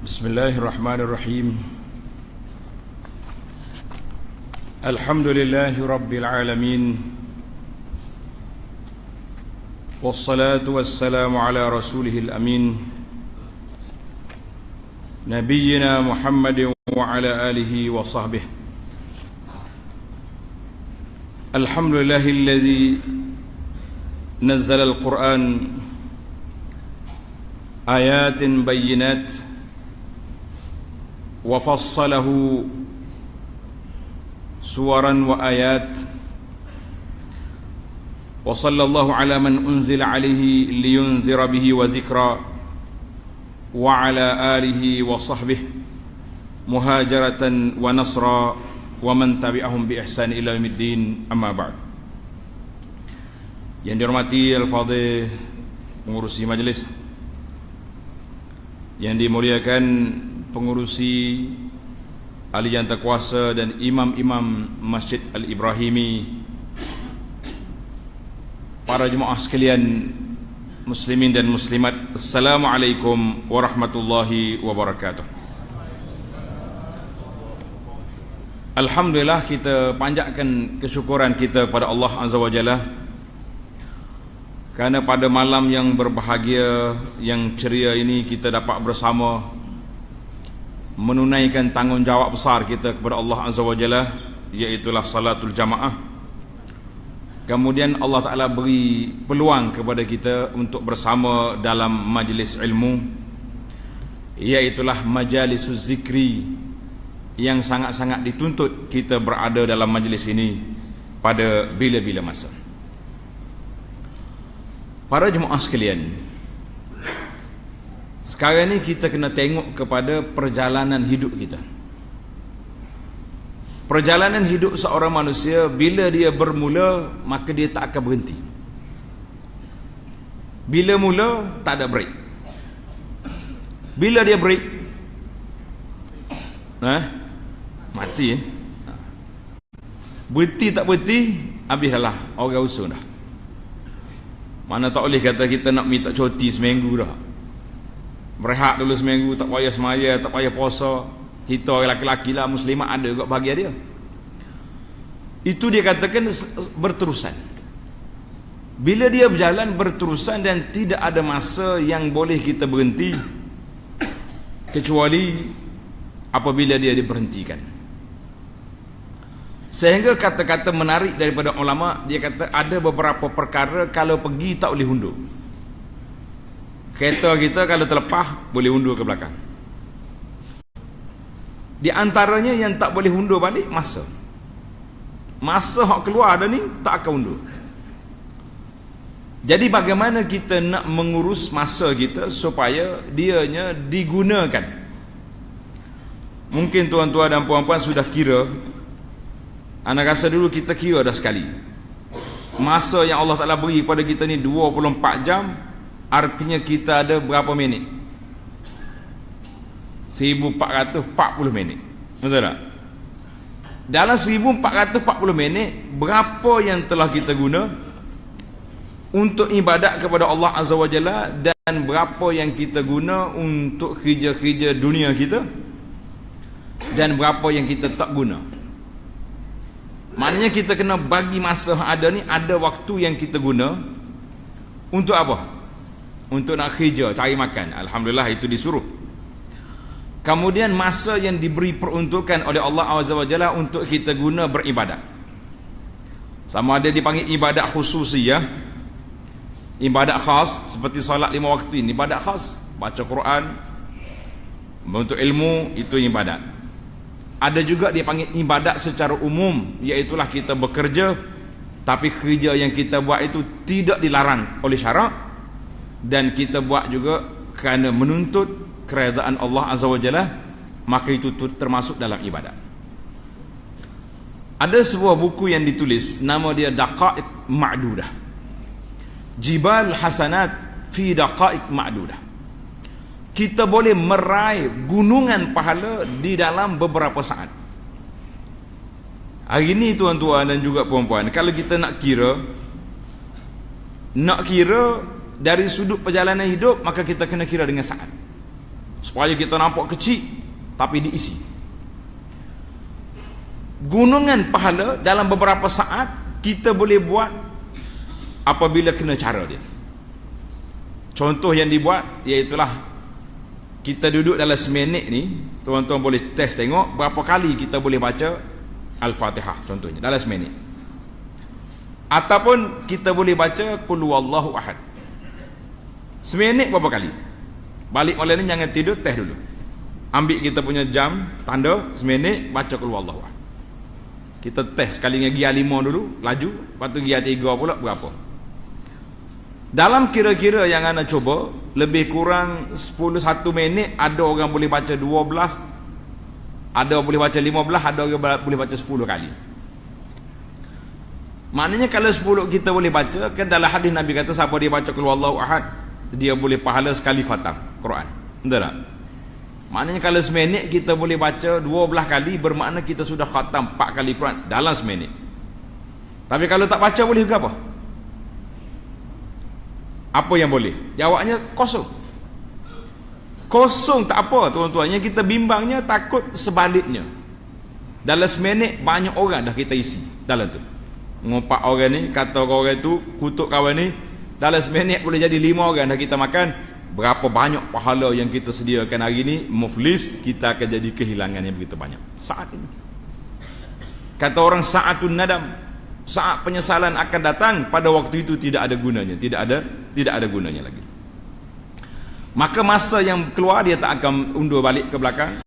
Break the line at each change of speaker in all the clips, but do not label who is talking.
Bismillahirrahmanirrahim. Alhamdulillahi rabbil alamin. Wassalatu wassalamu ala rasulihil amin, nabiyyina Muhammadin wa ala alihi wa sahbihi. Alhamdulillahilladzi nazzala al-Qur'an ayatin bayyinat wa fassalahu suwaran wa ayat, wa sallallahu ala man unzila alaihi liyunzira bihi wa zikra, wa ala alihi wa sahbihi muhajaratan wa nasra wa man tabi'ahum bi ihsan ila yaumiddin, amma ba'd. Yang dihormati al-fadhil pengurusi majlis, yang dimuliakan pengurusi ahli yang terkuasa dan imam-imam Masjid Al-Ibrahimi, para jemaah sekalian muslimin dan muslimat, Assalamualaikum warahmatullahi wabarakatuh. Alhamdulillah, kita panjatkan kesyukuran kita pada Allah Azza wa Jalla kerana pada malam yang berbahagia, yang ceria ini, kita dapat bersama menunaikan tanggungjawab besar kita kepada Allah Azza wa Jalla, iaitulah salatul jamaah. Kemudian Allah Ta'ala beri peluang kepada kita untuk bersama dalam majlis ilmu, iaitulah majalisuz zikri, yang sangat-sangat dituntut kita berada dalam majlis ini pada bila-bila masa. Para jemaah sekalian, sekarang ni kita kena tengok kepada perjalanan hidup kita. Perjalanan hidup seorang manusia, bila dia bermula, maka dia tak akan berhenti. Bila mula, tak ada break. Bila dia break, mati. Berhenti tak berhenti, habislah orang usun dah. Mana tak boleh kata kita nak minta cuti seminggu dah. Berehat dulu seminggu, tak payah semaya, tak payah puasa. Kita orang lelaki lah, muslimat ada juga bahagia dia. Itu dia katakan berterusan. Bila dia berjalan berterusan dan tidak ada masa yang boleh kita berhenti, kecuali apabila dia diberhentikan. Sehingga kata-kata menarik daripada ulama, dia kata ada beberapa perkara kalau pergi tak boleh undur. Kereta kita kalau terlepas boleh undur ke belakang. Di antaranya yang tak boleh undur balik, masa. Masa hak keluar dah ni tak akan undur. Jadi bagaimana kita nak mengurus masa kita supaya dianya digunakan? Mungkin tuan-tuan dan puan-puan sudah kira. Anak rasa dulu kita kira dah sekali. Masa yang Allah Ta'ala beri kepada kita ni 24 jam, artinya kita ada berapa minit? 1440 minit. Betul tak? Dalam 1440 minit, berapa yang telah kita guna untuk ibadat kepada Allah Azza wa Jalla, dan berapa yang kita guna untuk kerja-kerja dunia kita, dan berapa yang kita tak guna. Maknanya kita kena bagi masa ada ni, ada waktu yang kita guna untuk apa? Untuk nak kerja, cari makan. Alhamdulillah, itu disuruh. Kemudian masa yang diberi peruntukan oleh Allah Azza wa Jalla untuk kita guna beribadat. Sama ada dipanggil ibadat khususiyah, ibadat khas, seperti solat 5 waktu ini, ibadat khas. Baca Quran, untuk ilmu, itu ibadat. Ada juga dia panggil ibadat secara umum, iaitulah kita bekerja, tapi kerja yang kita buat itu tidak dilarang oleh syarak, dan kita buat juga kerana menuntut keredaan Allah Azza wa Jalla, maka itu termasuk dalam ibadat. Ada sebuah buku yang ditulis, nama dia Daqa'iq Ma'dudah, Jibal Hasanat fi Daqa'iq Ma'dudah. Kita boleh meraih gunungan pahala di dalam beberapa saat. Hari ini tuan-tuan dan juga puan-puan, kalau kita nak kira dari sudut perjalanan hidup, maka kita kena kira dengan saat. supaya kita nampak kecil tapi diisi. Gunungan pahala dalam beberapa saat kita boleh buat apabila kena cara dia. Contoh yang dibuat iaitulah kita duduk dalam seminit ni, tuan-tuan boleh test tengok berapa kali kita boleh baca Al-Fatihah contohnya dalam seminit. Ataupun kita boleh baca Qul huwallahu ahad. Seminit berapa kali? Balik malam ni jangan tidur, test dulu. Ambil kita punya jam, tanda seminit, baca Qul huwallahu ahad. Kita test sekali dengan gia 5 dulu, laju, lepas tu gia 3 pula berapa? Dalam kira-kira yang anda cuba, lebih kurang 1 minit, ada orang boleh baca 12, ada boleh baca 15, ada orang boleh baca 10 kali. Maknanya kalau 10 kita boleh baca, kan dalam hadis Nabi kata siapa dia baca Qul huwallahu ahad, dia boleh pahala sekali khatam Quran. Betul tak? Maknanya kalau seminit kita boleh baca 12 kali, bermakna kita sudah khatam 4 kali Quran dalam seminit. Tapi kalau tak baca boleh ke apa? Apa yang boleh? Jawabnya kosong. Kosong tak apa tuan-tuan. Yang kita bimbangnya takut sebaliknya. Dalam seminit banyak orang dah kita isi dalam tu. Ngompak orang ni, kata orang tu, kutuk kawan ni, dalam seminit boleh jadi 5 orang dah kita makan. Berapa banyak pahala yang kita sediakan hari ni, muflis, kita akan jadi kehilangan yang begitu banyak saat ini. Kata orang saatun nadam, saat penyesalan akan datang, pada waktu itu tidak ada gunanya, tidak ada gunanya lagi. Maka masa yang keluar dia tak akan undur balik ke belakang.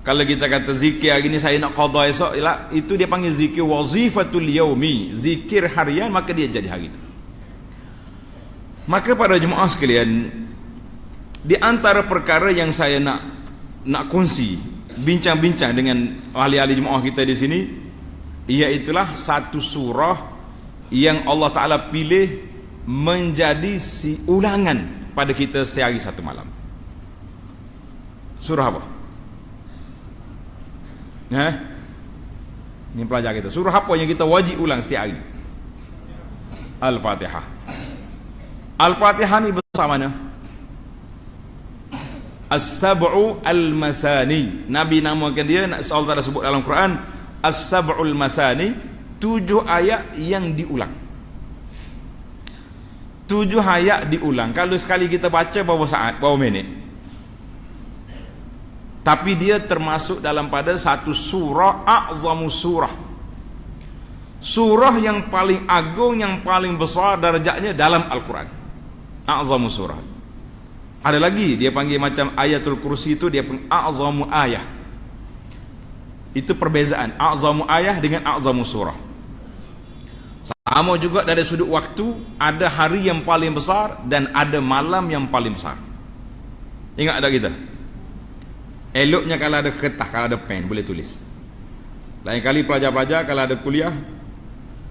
Kalau kita kata zikir hari ni saya nak qada esok, itu dia panggil zikir wazifatul yaumi, zikir harian, maka dia jadi hari itu. Maka para jemaah sekalian, di antara perkara yang saya nak kongsi, bincang-bincang dengan ahli-ahli jemaah kita di sini, iaitulah satu surah yang Allah Ta'ala pilih menjadi ulangan pada kita sehari satu malam. Surah apa? Ini pelajar kita. Surah apa yang kita wajib ulang setiap hari? Al-Fatihah. Al-Fatihah ni besar mana? As-sab'u al-mathani. Nabi namakan dia, Allah Ta'ala sebut dalam Quran, As-sab'ul mathani, 7 ayat yang diulang. 7 ayat diulang. Kalau sekali kita baca berapa saat, berapa minit? Tapi dia termasuk dalam pada satu surah, a'zamu surah. Surah yang paling agung, yang paling besar darjatnya dalam Al-Quran. A'zamu surah. Ada lagi dia panggil macam ayatul kursi itu, dia panggil a'zamu ayah. Itu perbezaan a'zamu ayah dengan a'zamu surah. Sama juga dari sudut waktu, ada hari yang paling besar dan ada malam yang paling besar. Ingat tak kita? Eloknya kalau ada kertas, kalau ada pen boleh tulis. Lain kali pelajar-pelajar kalau ada kuliah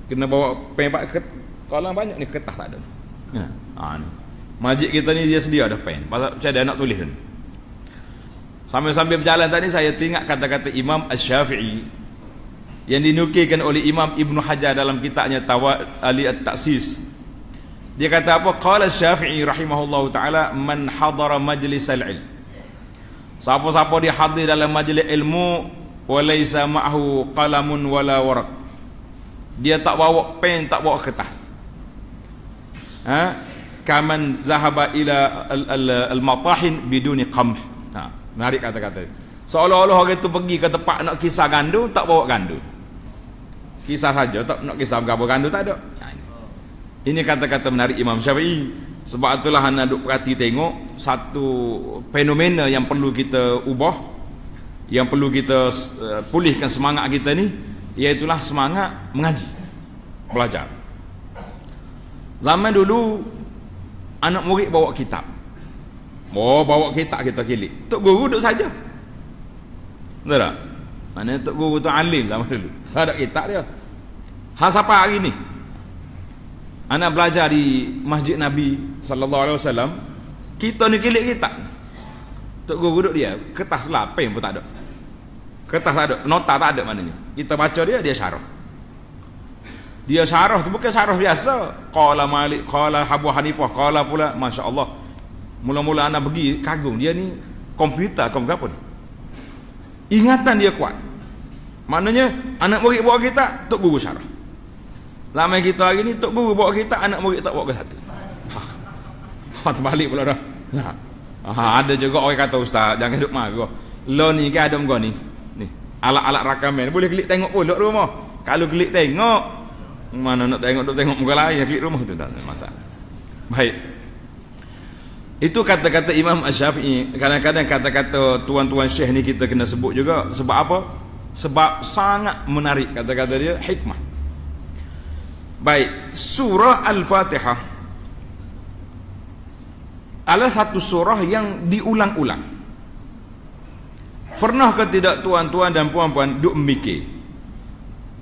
kena bawa pen, kalau banyak ni kertas tak ada. Ni masjid kita ni dia sedia ada pen, pasal saya ada nak tulis ni. Sambil-sambil berjalan tadi saya teringat kata-kata Imam Asy-Syafi'i yang dinukilkan oleh Imam Ibn Hajar dalam kitabnya Tawali At-Ta'sis. Dia kata apa? Qala Asy-Syafi'i rahimahullahu ta'ala, man hadara majlisal ilm, siapa-siapa dia hadir dalam majlis ilmu, walaysa ma'hu qalamun wala waraq, dia tak bawa pen, tak bawa kertas, kaman zahaba ila al-matahin biduni qamh. Menarik kata-kata. Seolah-olah orang itu pergi ke tempat nak kisah gandu, tak bawa gandu. Kisah saja, tak nak kisah berapa gandu, tak ada. Ini kata-kata menarik Imam Syafi'i. Sebab itulah anda duk perhati tengok satu fenomena yang perlu kita ubah, yang perlu kita pulihkan semangat kita ni, iaitulah semangat mengaji, belajar. Zaman dulu anak murid bawa kitab. Bawa kitab kita kilik. Tok guru duduk saja. Betul tak? Mana tok guru tu alim zaman dulu. Tak ada kitab dia. Sampai hari ni anak belajar di Masjid Nabi sallallahu alaihi wasallam, kita ni kilik kitab. Tok guru duduk dia, kertas lah, pen pun tak ada. Kertas tak ada, nota tak ada maknanya. Kita baca dia syarah. Dia syarah tu bukan syarah biasa. Qala Malik, qala Abu Hanifah, qala pula, masya-Allah. Mula-mula anak pergi kagum, dia ni komputer apa ni, ingatan dia kuat. Maknanya anak murid bawa kita, tok guru syarah. Lama kita hari ni tok guru bawa kita, anak murid tak bawa ke satu. Terbalik pula dah. Ada juga orang kata, ustaz jangan duk marah. Lo ni ke ada kau ni alat-alat rakaman boleh klik tengok pun duduk rumah. Kalau klik tengok, mana nak tengok muka lain, klik rumah tu tak ada masalah. Baik, itu kata-kata Imam Asy-Syafi'i. Kadang-kadang kata-kata tuan-tuan syekh ni kita kena sebut juga. Sebab apa? Sebab sangat menarik kata-kata dia, hikmah. Baik, surah Al-Fatihah adalah satu surah yang diulang-ulang. Pernah ke tidak tuan-tuan dan puan-puan duk mikir?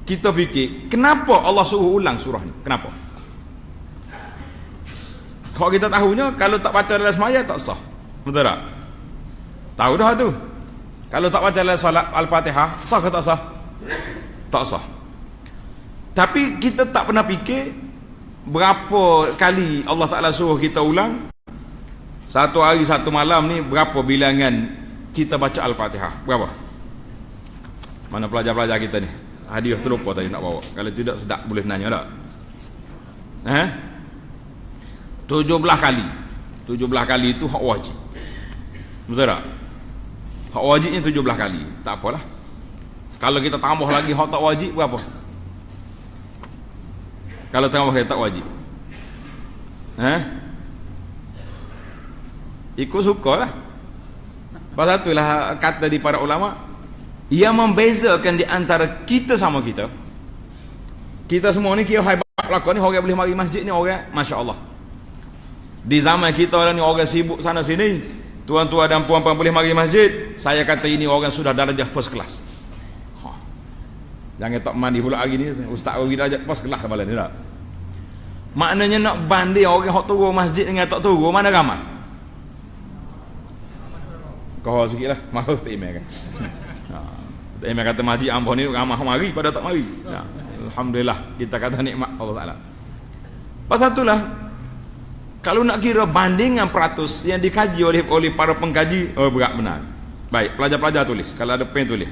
Kita fikir, kenapa Allah suruh ulang surah ni? Kenapa? Kalau kita tahunya, kalau tak baca dalam semaya tak sah. Betul tak? Tahu dah tu. Kalau tak baca dalam solat Al-Fatihah, sah ke tak sah? Tak sah. Tapi kita tak pernah fikir berapa kali Allah Ta'ala suruh kita ulang. Satu hari satu malam ni berapa bilangan kita baca Al-Fatihah? Berapa? Mana pelajar-pelajar kita ni? Hadiah terlupa tadi nak bawa. Kalau tidak sedap boleh nanya tak? 17 kali. 17 kali itu hak wajib. Betul tak? Hak wajibnya 17 kali. Tak apalah. Kalau kita tambah lagi hak tak wajib berapa? Kalau tambah hak tak wajib, ikut suka lah. Pasal itulah kata di para ulama, yang membezakan di antara kita sama kita. Kita semua ni kira hebat lakon ni, orang boleh mari masjid ni orang Masya Allah. Di zaman kita ni orang sibuk sana sini, tuan-tuan dan puan-puan boleh mari masjid. Saya kata ini orang sudah darjah first class. Jangan tak mandi pula hari ni, ustaz orang darjah first class malam ni tak. Maknanya nak banding orang hok turun masjid dengan tak turun, mana ramai? Kau sikit lah, mahu tak email kan. Tak email kata masjid Ambon ni ramah mari pada tak mari. Alhamdulillah, kita kata nikmat Allah Ta'ala. Pasal itulah, kalau nak kira bandingan peratus yang dikaji oleh para pengkaji, berat benar. Baik, pelajar-pelajar tulis. Kalau ada pen tulis.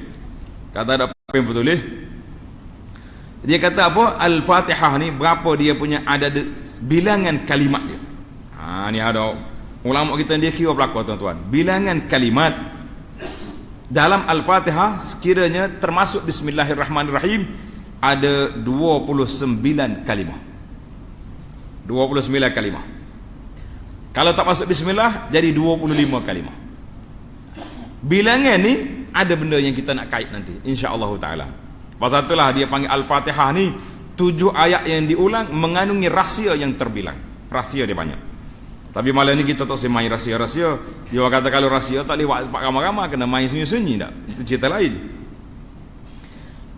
Kata ada pen tulis. Dia kata apa? Al-Fatihah ni berapa dia punya adad bilangan kalimat dia. Ni ada ulama kita dia kira berapa tuan-tuan. Bilangan kalimat dalam Al-Fatihah sekiranya termasuk Bismillahirrahmanirrahim ada 29 kalimah. 29 kalimah. Kalau tak masuk Bismillah jadi 25 kalimah. Bilangan ni ada benda yang kita nak kait nanti insya-Allah taala. Pasal itulah dia panggil Al-Fatihah ni 7 ayat yang diulang mengandungi rahsia yang terbilang. Rahsia dia banyak. Tapi malam ni kita tak semai rahsia-rahsia. Dia kata kalau rahsia tak lewat pak ramai-ramai, kena main sunyi-sunyi tak? Itu cerita lain.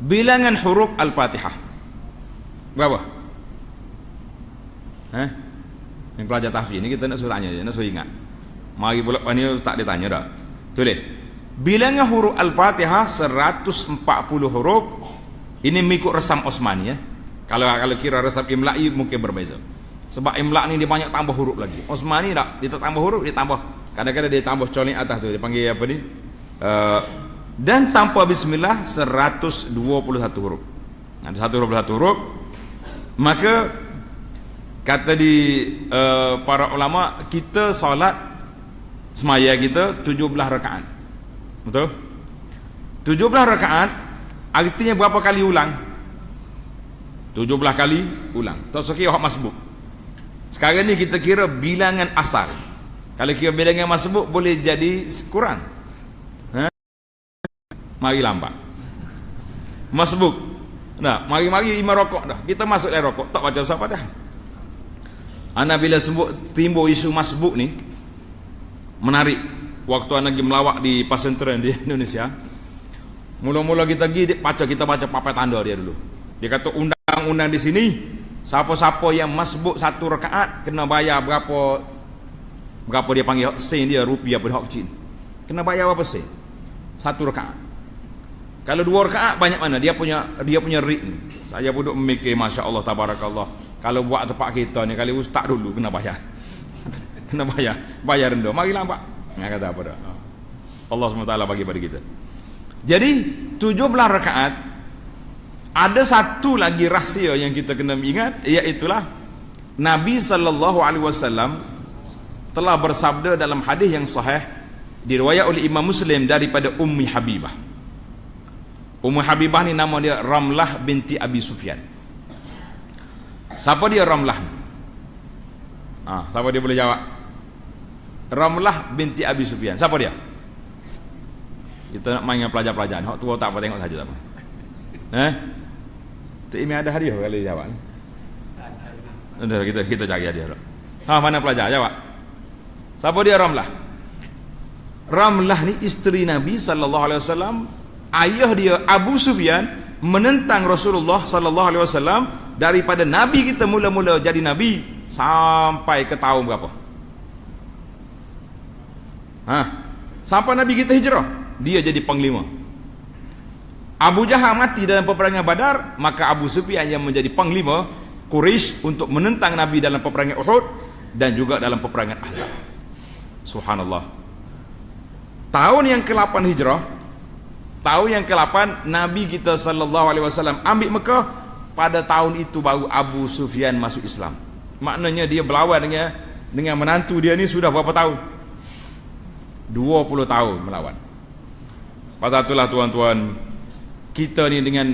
Bilangan huruf Al-Fatihah berapa? Yang pelajar tahfiz ni kita nak suruh tanya je, nak suruh ingat. Mari pula ni tak ditanya dah. Tulis. Bilangan huruf Al-Fatihah 140 huruf. Ini mengikut resam Osmani ya. Kalau kira resam Imla'i mungkin berbeza. Sebab Imla' ni dia banyak tambah huruf lagi. Osmani tak, dia tak tambah huruf, dia tambah. Kadang-kadang dia tambah colek atas tu, dia panggil apa ni? Dan tanpa bismillah 121 huruf. Ada 121 huruf. Maka kata di para ulama, kita solat semaya kita 17 rakaat. Betul? 17 rakaat artinya berapa kali ulang? 17 kali ulang. Tak sekira hak masbuk. Sekarang ni kita kira bilangan asal. Kalau kira bilangan masbuk boleh jadi kurang. Mari lambat. Masbuk. Nah, mari-mari 5 rokok dah. Kita masuk dalam rokok, tak baca surah Fatihah. Ana bila sebut timbul isu masbuk ni menarik. Waktu ana pergi melawak di pesantren di Indonesia, mula-mula kita baca papan tanda dia dulu. Dia kata undang-undang di sini, siapa-siapa yang masbuk 1 rakaat kena bayar berapa dia panggil sen dia, rupiah pun hak kecil. Kena bayar berapa sen? 1 rakaat. Kalau 2 rakaat banyak mana? Dia punya rit. Saya pun duk memikir masya-Allah tabarakallah. Kalau buat tempat kita ni kali ustaz dulu kena bayar. Kena bayar rendah. Marilah Pak. Nak kata apa dah. Allah SWT bagi pada kita. Jadi 17 rakaat. Ada satu lagi rahsia yang kita kena ingat, iaitulah Nabi SAW telah bersabda dalam hadis yang sahih diriwayat oleh Imam Muslim daripada Ummi Habibah. Ummi Habibah ni nama dia Ramlah binti Abi Sufyan. Siapa dia Ramlah? Siapa dia boleh jawab? Ramlah binti Abi Sufyan. Siapa dia? Kita nak main dengan pelajar-pelajar. Hak tua tak apa, tengok saja tak apa. Tok Imi ada hadiah kalau dia jawab. Sudah kita cari hadiah. Mana pelajar jawab? Siapa dia Ramlah? Ramlah ni isteri Nabi SAW. Ayah dia Abu Sufyan menentang Rasulullah SAW daripada Nabi kita mula-mula jadi Nabi sampai ke tahun berapa? Sampai Nabi kita hijrah, dia jadi panglima. Abu Jahal mati dalam peperangan Badar, maka Abu Sufyan yang menjadi panglima Quraisy untuk menentang Nabi dalam peperangan Uhud dan juga dalam peperangan Ahzab. Subhanallah. Tahun yang ke-8 hijrah, tahun yang ke-8 Nabi kita SAW ambil Mekah. Pada tahun itu baru Abu Sufyan masuk Islam. Maknanya dia berlawan dengan menantu dia ni sudah berapa tahun? 20 tahun melawan. Pasal itulah tuan-tuan, kita ni dengan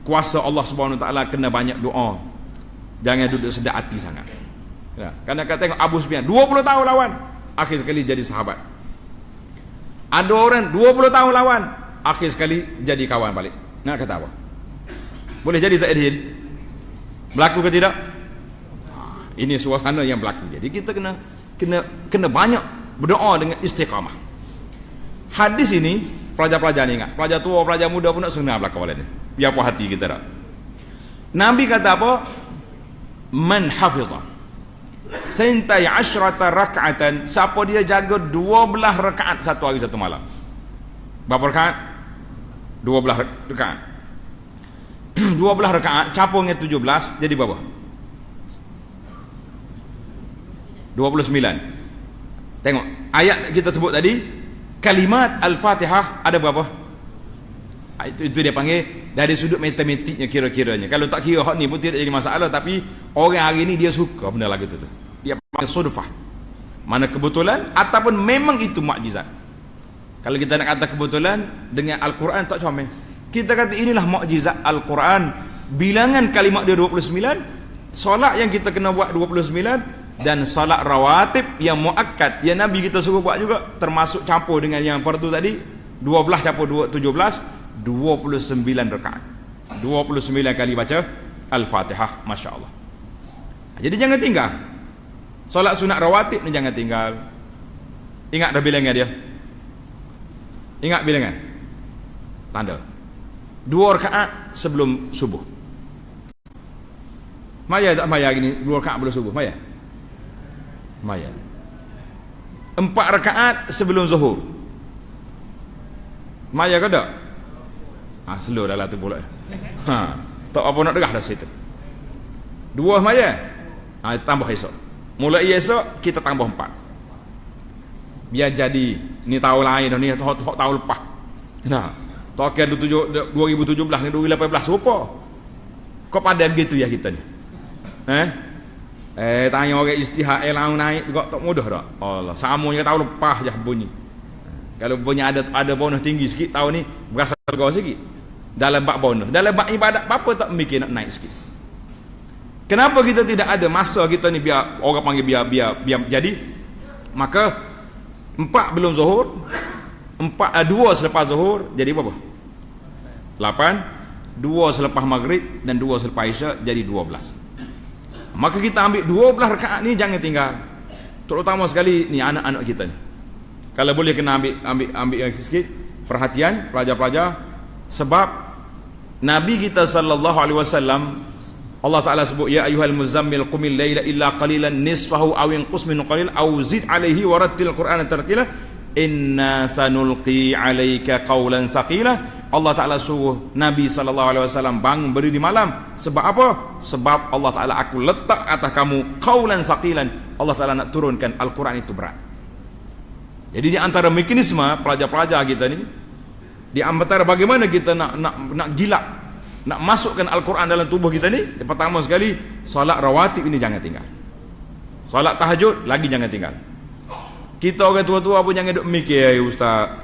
kuasa Allah Subhanahu Wa Taala kena banyak doa. Jangan duduk sedap hati sangat. Ya, kerana kata tengok Abu Sufyan 20 tahun lawan, akhir sekali jadi sahabat. Ada orang 20 tahun lawan, akhir sekali jadi kawan balik. Nak kata apa? Boleh jadi tak adil? Berlaku ke tidak? Ini suasana yang berlaku. Jadi kita kena banyak berdoa dengan istiqamah. Hadis ini pelajar-pelajar ni ingat, pelajar tua, pelajar muda pun nak senang belakang ni. Biar puas hati kita dah. Nabi kata apa? Man hafizah sintai asyrata rak'atan, siapa dia jaga 12 rakaat satu hari satu malam. Berapa rakaat? 12 rakaat. 12 rakaat campur dengan 17 jadi berapa? 29. Tengok ayat kita sebut tadi, kalimat Al-Fatihah ada berapa? Itu dia panggil dari sudut matematiknya kira-kiranya. Kalau tak kira hak ni pun tidak jadi masalah, tapi orang hari ni dia suka benda lagu tu. Dia panggil sudfah. Mana kebetulan ataupun memang itu mukjizat. Kalau kita nak kata kebetulan dengan Al-Quran tak comel. Kita kata inilah mukjizat Al-Quran. Bilangan kalimat dia 29, solat yang kita kena buat 29, dan solat rawatib yang muakkad yang Nabi kita suruh buat juga, termasuk campur dengan yang fardu tadi, 12 campur 17, 29 rakaat. 29 kali baca Al-Fatihah, masya-Allah. Jadi jangan tinggal. Solat sunat rawatib ni jangan tinggal. Ingat dah bilangan dia. Ingat bilangan. Tanda. 2 rakaat sebelum subuh. Maya tak maya gini 2 rakaat sebelum subuh, maya. Maya. 4 rakaat sebelum zuhur. Maya ke tak? Slow dah lah tu pula. Tak apa nak derah dah situ. 2 maya. Tambah esok. Mulai esok kita tambah 4. Biar jadi ni tahun lain dah ni, tahun lepas. Nah, tahun 2017 ni 2018 rupa. Kau pada begitu ya kita ni. Tanya orang istihad elang naik juga tak mudah dah. Allah, sama je tahun lepas je bunyi. Kalau bunyi ada bonus tinggi sikit tahun ni, berasa lega sikit. Dalam bab bonus, dalam bab ibadat apa tak mikir nak naik sikit. Kenapa kita tidak ada masa kita ni biar orang panggil biar jadi? Maka 4 belum zuhur, 2 selepas zuhur jadi berapa? 8, 2 selepas maghrib dan 2 selepas isyak jadi 12. Maka kita ambil 12 rakaat ni jangan tinggal. Terutama sekali ni anak-anak kita ni. Kalau boleh kena ambil sikit perhatian pelajar-pelajar, sebab Nabi kita sallallahu alaihi wasallam, Allah Taala sebut ya ayyuhal muzammil qumil laila illa qalilan nisfahu aw inqus minhu qalil aw zid alaihi warattil qur'ana tartila inna sanulqi alayka qawlan thaqila. Allah Taala suruh Nabi sallallahu alaihi wasallam bangun berdiri malam. Sebab apa? Sebab Allah Taala aku letak atas kamu qawlan thaqilan, Allah Ta'ala nak turunkan Al-Quran itu berat. Jadi di antara mekanisme pelajar-pelajar kita ni, di antara bagaimana kita nak gilak, nak masukkan Al-Quran dalam tubuh kita ni, yang pertama sekali, solat rawatib ini jangan tinggal. Solat tahajud lagi jangan tinggal. Kita orang tua-tua pun jangan duk mikir, ustaz,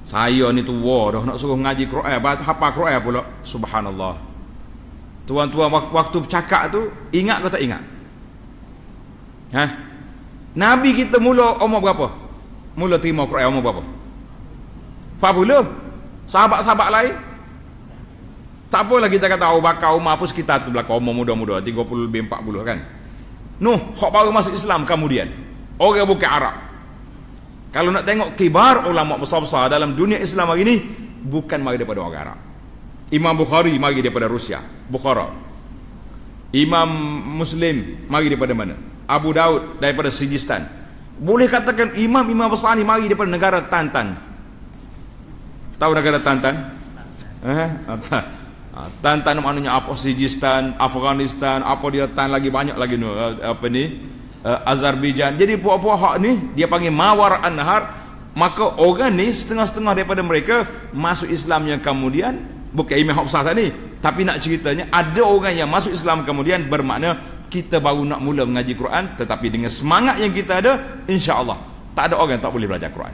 saya ni tua dah nak suruh ngaji Quran, hafal Quran pula. Subhanallah. Tuan-tuan waktu bercakap tu, ingat ke tak ingat? Nabi kita mula umur berapa? Mula terima Quran umur berapa? 40. Sahabat-sahabat lain tak apalah kita kata Abu Bakar, Umar pun sekitar tu belakang umur muda-muda 30 lebih 40 kan. Nuh, hak baru masuk Islam kemudian. Orang bukan Arab. Kalau nak tengok kibar ulama besar-besar dalam dunia Islam hari ni, bukan mari daripada orang Arab. Imam Bukhari mari daripada Rusia, Bukhara. Imam Muslim mari daripada mana? Abu Daud daripada Sijistan. Boleh katakan imam-imam besar ni mari daripada negara Tantan. Tahu negara Tantan? Tantan maknanya apa? Sijistan, Afghanistan, apa dia tan lagi banyak lagi ni, apa ni? Azerbaijan. Jadi puak-puak hak ni dia panggil Mawar An-Nahar. Maka orang ni setengah-setengah daripada mereka masuk Islamnya kemudian, bukan imam hak besar tadi, tapi nak ceritanya ada orang yang masuk Islam kemudian, bermakna kita baru nak mula mengaji Quran, tetapi dengan semangat yang kita ada, insya-Allah tak ada orang yang tak boleh belajar Quran.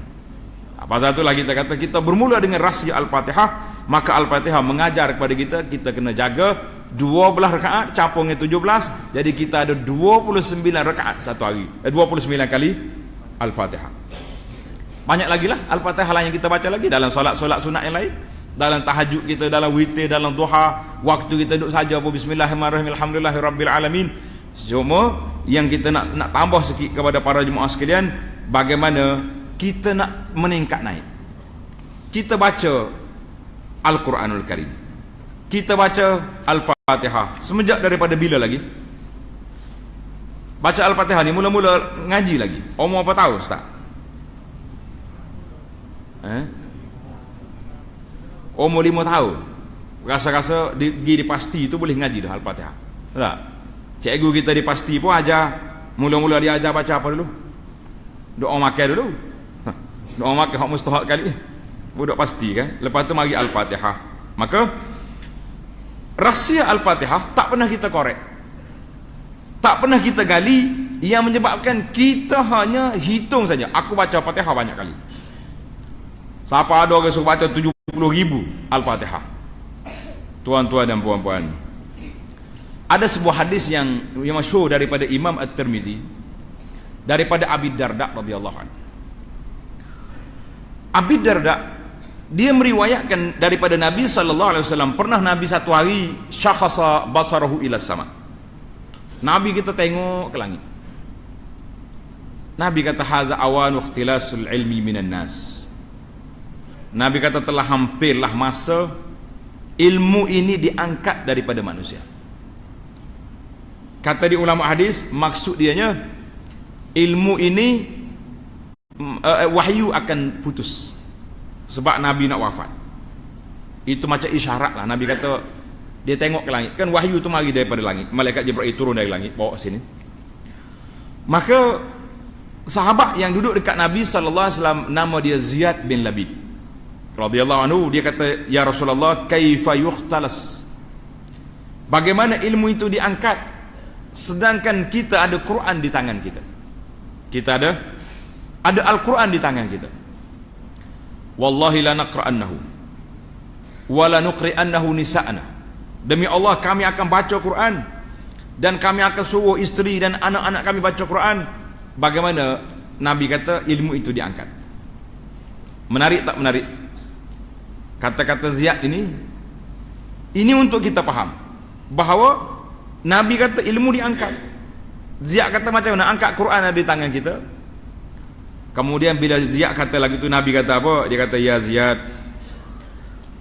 Pasal itulah kita kata kita bermula dengan rahsia Al-Fatihah. Maka Al-Fatihah mengajar kepada kita kena jaga 12 rakaat campur dengan 17. Jadi kita ada 29 rakaat satu hari, 29 kali Al-Fatihah. Banyak lagi lah Al-Fatihah lain yang kita baca lagi dalam solat-solat sunat yang lain, dalam tahajud kita, dalam witir, dalam duha, waktu kita duduk saja pun bismillahirrahmanirrahim, alhamdulillahirabbil alamin. Cuma yang kita nak tambah sikit kepada para jemaah sekalian, bagaimana kita nak meningkat naik. Kita baca Al-Quranul Karim, kita baca Al-Fatihah semenjak daripada bila lagi? Baca Al-Fatihah ni mula-mula ngaji lagi umur apa tahun ustaz? Umur 5 tahun rasa-rasa di pasti tu boleh ngaji dah Al-Fatihah. Tak? Cikgu kita di pasti pun ajar, mula-mula dia ajar baca apa dulu? Doa makan dulu. Doa makan hak mustahak kali. Budak pasti kan. Lepas tu mari Al-Fatihah. Maka rahsia Al-Fatihah tak pernah kita korek, tak pernah kita gali, yang menyebabkan kita hanya hitung saja. Aku baca Al-Fatihah banyak kali. Siapa ada orang suruh baca 70,000 Al-Fatihah? Tuan-tuan dan puan-puan, ada sebuah hadis yang masyhur daripada Imam At-Tirmizi, daripada Abi Darda radhiyallahu anhu. Abi Darda dia meriwayatkan daripada Nabi sallallahu alaihi wasallam, pernah Nabi satu hari syakhasa basarahu ila sama. Nabi kita tengok ke langit. Nabi kata haza awanu ikhtilasul ilmi minan nas. Nabi kata telah hampirlah masa ilmu ini diangkat daripada manusia. Kata di ulama hadis, maksud dianya ilmu ini wahyu akan putus sebab Nabi nak wafat. Itu macam isyarat lah. Nabi kata dia tengok ke langit, kan wahyu tu mari daripada langit, malaikat Jibril turun dari langit bawa sini. Maka sahabat yang duduk dekat Nabi sallallahu alaihi wasallam, nama dia Ziyad bin Labid radhiyallahu anhu, dia kata ya Rasulullah, kaifa yukhtalas, bagaimana ilmu itu diangkat sedangkan kita ada Quran di tangan kita. Kita ada Al-Quran di tangan kita. Wallahi la naqra'annahu wa la nuqri'annahu nisa'ana. Demi Allah kami akan baca Quran dan kami akan suruh isteri dan anak-anak kami baca Quran. Bagaimana Nabi kata ilmu itu diangkat? Menarik tak menarik? Kata-kata Ziyad ini untuk kita faham bahawa Nabi kata ilmu diangkat. Ziyad kata macam mana angkat Quran ada di tangan kita. Kemudian bila Ziyad kata lagi tu, Nabi kata apa? Dia kata, ya Ziyad,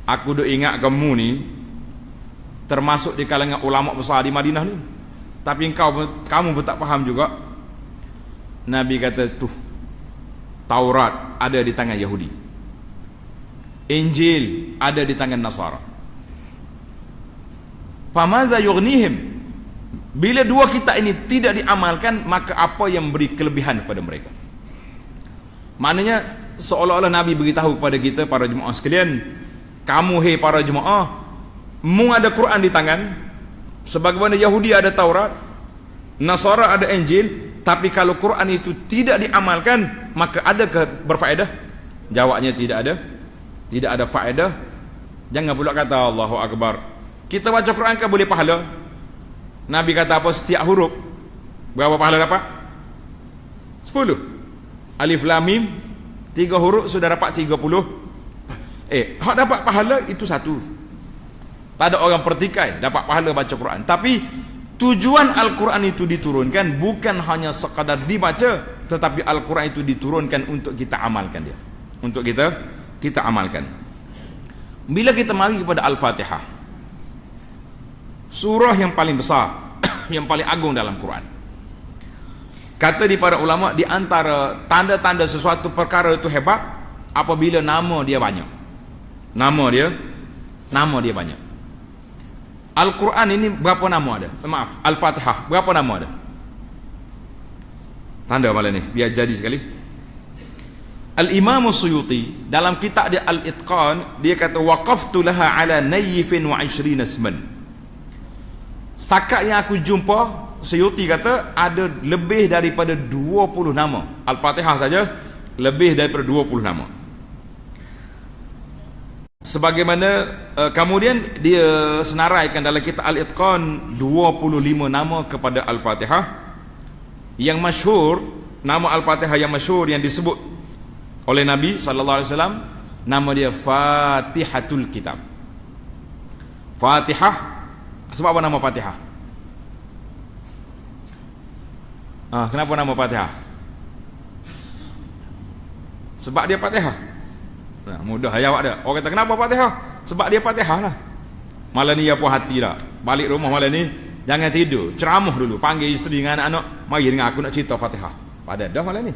aku duk ingat kamu ni termasuk di kalangan ulama besar di Madinah ni, tapi kamu pun tak faham juga. Nabi kata, tuh Taurat ada di tangan Yahudi, Injil ada di tangan Nasara. Famaza yughnihim, Bila dua kitab ini tidak diamalkan, maka apa yang beri kelebihan kepada mereka? Maknanya seolah-olah Nabi beritahu kepada kita para jemaah sekalian, kamu hai para jemaah, mu ada Quran di tangan, sebagaimana Yahudi ada Taurat, Nasara ada Injil, tapi kalau Quran itu tidak diamalkan, maka adakah berfaedah? Jawabnya tidak ada. Tidak ada faedah. Jangan pula kata Allahu Akbar, kita baca Quran kan boleh pahala. Nabi kata apa? Setiap huruf berapa pahala dapat? 10. Alif Lam Mim 3 huruf sudah dapat 30. Hak dapat pahala itu satu. Tak ada orang pertikai dapat pahala baca Quran. Tapi tujuan Al-Quran itu diturunkan bukan hanya sekadar dibaca, tetapi Al-Quran itu diturunkan untuk kita amalkan dia. Untuk kita amalkan. Bila kita mari kepada Al-Fatihah, surah yang paling besar, yang paling agung dalam Quran. Kata di para ulama, di antara tanda-tanda sesuatu perkara itu hebat apabila nama dia banyak. Nama dia banyak. Al-Quran ini berapa nama ada? Maaf, Al-Fatihah berapa nama ada? Tanda malam ni biar jadi sekali. Al-Imam Suyuti dalam kitab dia Al-Itqan, dia kata waqaftu laha ala nayfin wa 20 isman. Setakat yang aku jumpa, Suyuti kata ada lebih daripada 20 nama. Al-Fatihah saja lebih daripada 20 nama. Sebagaimana kemudian dia senaraikan dalam kitab Al-Itqan 25 nama kepada Al-Fatihah. Yang masyhur, nama Al-Fatihah yang masyhur yang disebut oleh Nabi sallallahu alaihi wasallam, nama dia Fatihatul Kitab. Fatihah, sebab apa nama Fatihah? Kenapa nama Fatihah? Sebab dia Fatihah. Mudah jawab dia. Orang kata kenapa Fatihah? Sebab dia Fatihah lah. Malam ni apa hati dah. Balik rumah malam ni jangan tidur, ceramah dulu, panggil isteri dengan anak-anak, mari dengan aku nak cerita Fatihah. Pada dah malam ni.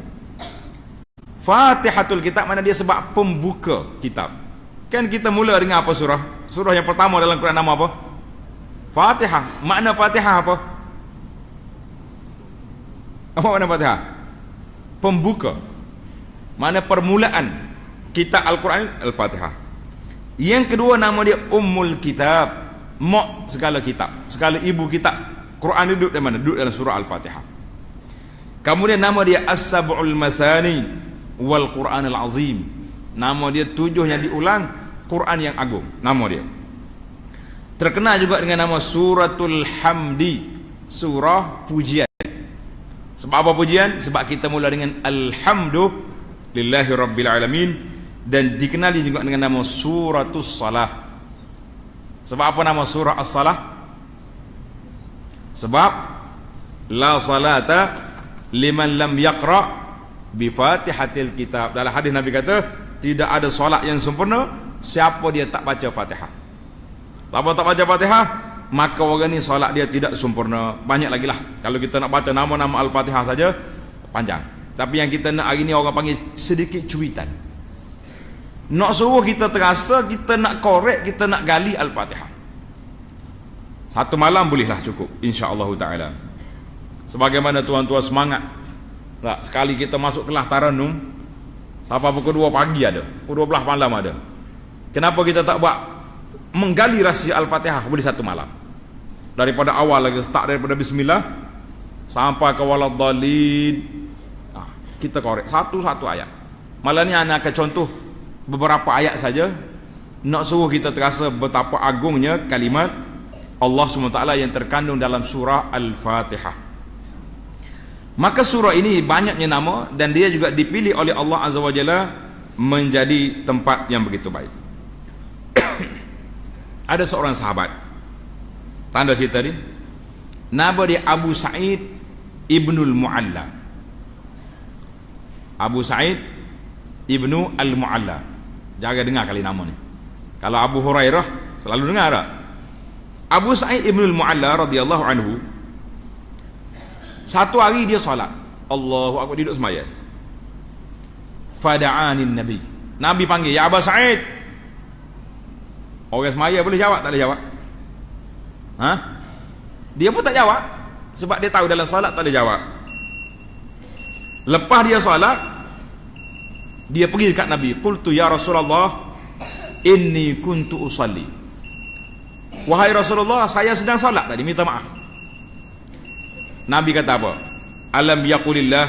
Fatihatul Kitab mana dia sebab pembuka kitab. Kan kita mula dengan apa surah? Surah yang pertama dalam Quran nama apa? Fatihah. Makna Fatihah apa? Apa makna Fatihah? Pembuka. Makna permulaan kitab Al-Quran, Al-Fatihah. Yang kedua nama dia Ummul Kitab, mak segala kitab, segala ibu kitab. Quran duduk di mana? Duduk dalam surah Al-Fatihah. Kemudian nama dia As-Sab'ul Masani wal Quran Al-Azim. Nama dia 7 yang diulang, Quran yang agung. Nama dia terkenal juga dengan nama Suratul Hamdi, surah pujian. Sebab apa pujian? Sebab kita mula dengan Alhamdulillahi Rabbil Alamin, dan dikenali juga dengan nama Suratul Salah. Sebab apa nama surah As-Salah? Sebab la salata liman lam yaqra bi Fatihatil Kitab. Dalam hadis Nabi kata tidak ada solat yang sempurna siapa dia tak baca Fatihah. Siapa tak baca Fatihah, maka orang ni solat dia tidak sempurna. Banyak lagi lah. Kalau kita nak baca nama-nama Al-Fatihah saja panjang. Tapi yang kita nak hari ni orang panggil sedikit cuitan. Nak suruh kita terasa, kita nak korek, kita nak gali Al-Fatihah. Satu malam bolehlah cukup, insya-Allah taala. Sebagaimana tuan-tuan semangat. Tak, sekali kita masuk kelas Taranum sampai pukul 2 pagi ada, pukul 12 malam ada. Kenapa kita tak buat menggali rahsia Al-Fatihah boleh satu malam? Daripada awal lagi, start daripada bismillah sampai ke waladhdallin. Kita korek satu-satu ayat. Malam ni anak akan contoh beberapa ayat saja, nak suruh kita terasa betapa agungnya kalimat Allah SWT yang terkandung dalam surah Al-Fatihah. Maka surah ini banyaknya nama, dan dia juga dipilih oleh Allah Azza wa Jalla menjadi tempat yang begitu baik. Ada seorang sahabat, tanda cerita ni, nama dia Abu Sa'id Ibnul Mu'alla. Abu Sa'id Ibnu Al-Mu'alla. Jaga dengar kali nama ni. Kalau Abu Hurairah selalu dengar tak? Abu Sa'id Ibnul Mu'alla radhiyallahu anhu, satu hari dia solat, Allahu Akbar, duduk sembahyang. Fada'anin Nabi. Nabi panggil, ya Abu Sa'id. Orang sembahyang boleh jawab, tak boleh jawab? Dia pun tak jawab. Sebab dia tahu dalam solat tak ada jawab. Lepas dia solat, dia pergi dekat Nabi. Qultu ya Rasulullah, inni kuntu usalli. Wahai Rasulullah, saya sedang solat tadi, minta maaf. Nabi kata apa? Alam yaqulillah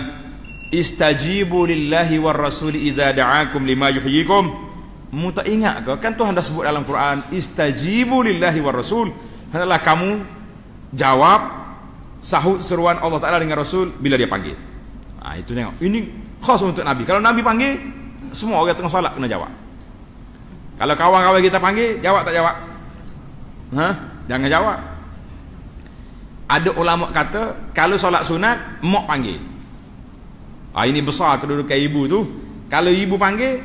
istajibu lillahi war rasul idza da'akum lima yuhyikum. Mu tak ingat ke? Kan Tuhan dah sebut dalam Quran, istajibu lillahi war rasul. Hendaklah kamu jawab sahut seruan Allah Ta'ala dengan Rasul bila dia panggil. Itu tengok. Ini khas untuk Nabi. Kalau Nabi panggil, semua orang tengah solat kena jawab. Kalau kawan-kawan kita panggil, jawab tak jawab? Jangan jawab. Ada ulama kata, kalau solat sunat, mak panggil. Ini besar kedudukan ibu tu. Kalau ibu panggil,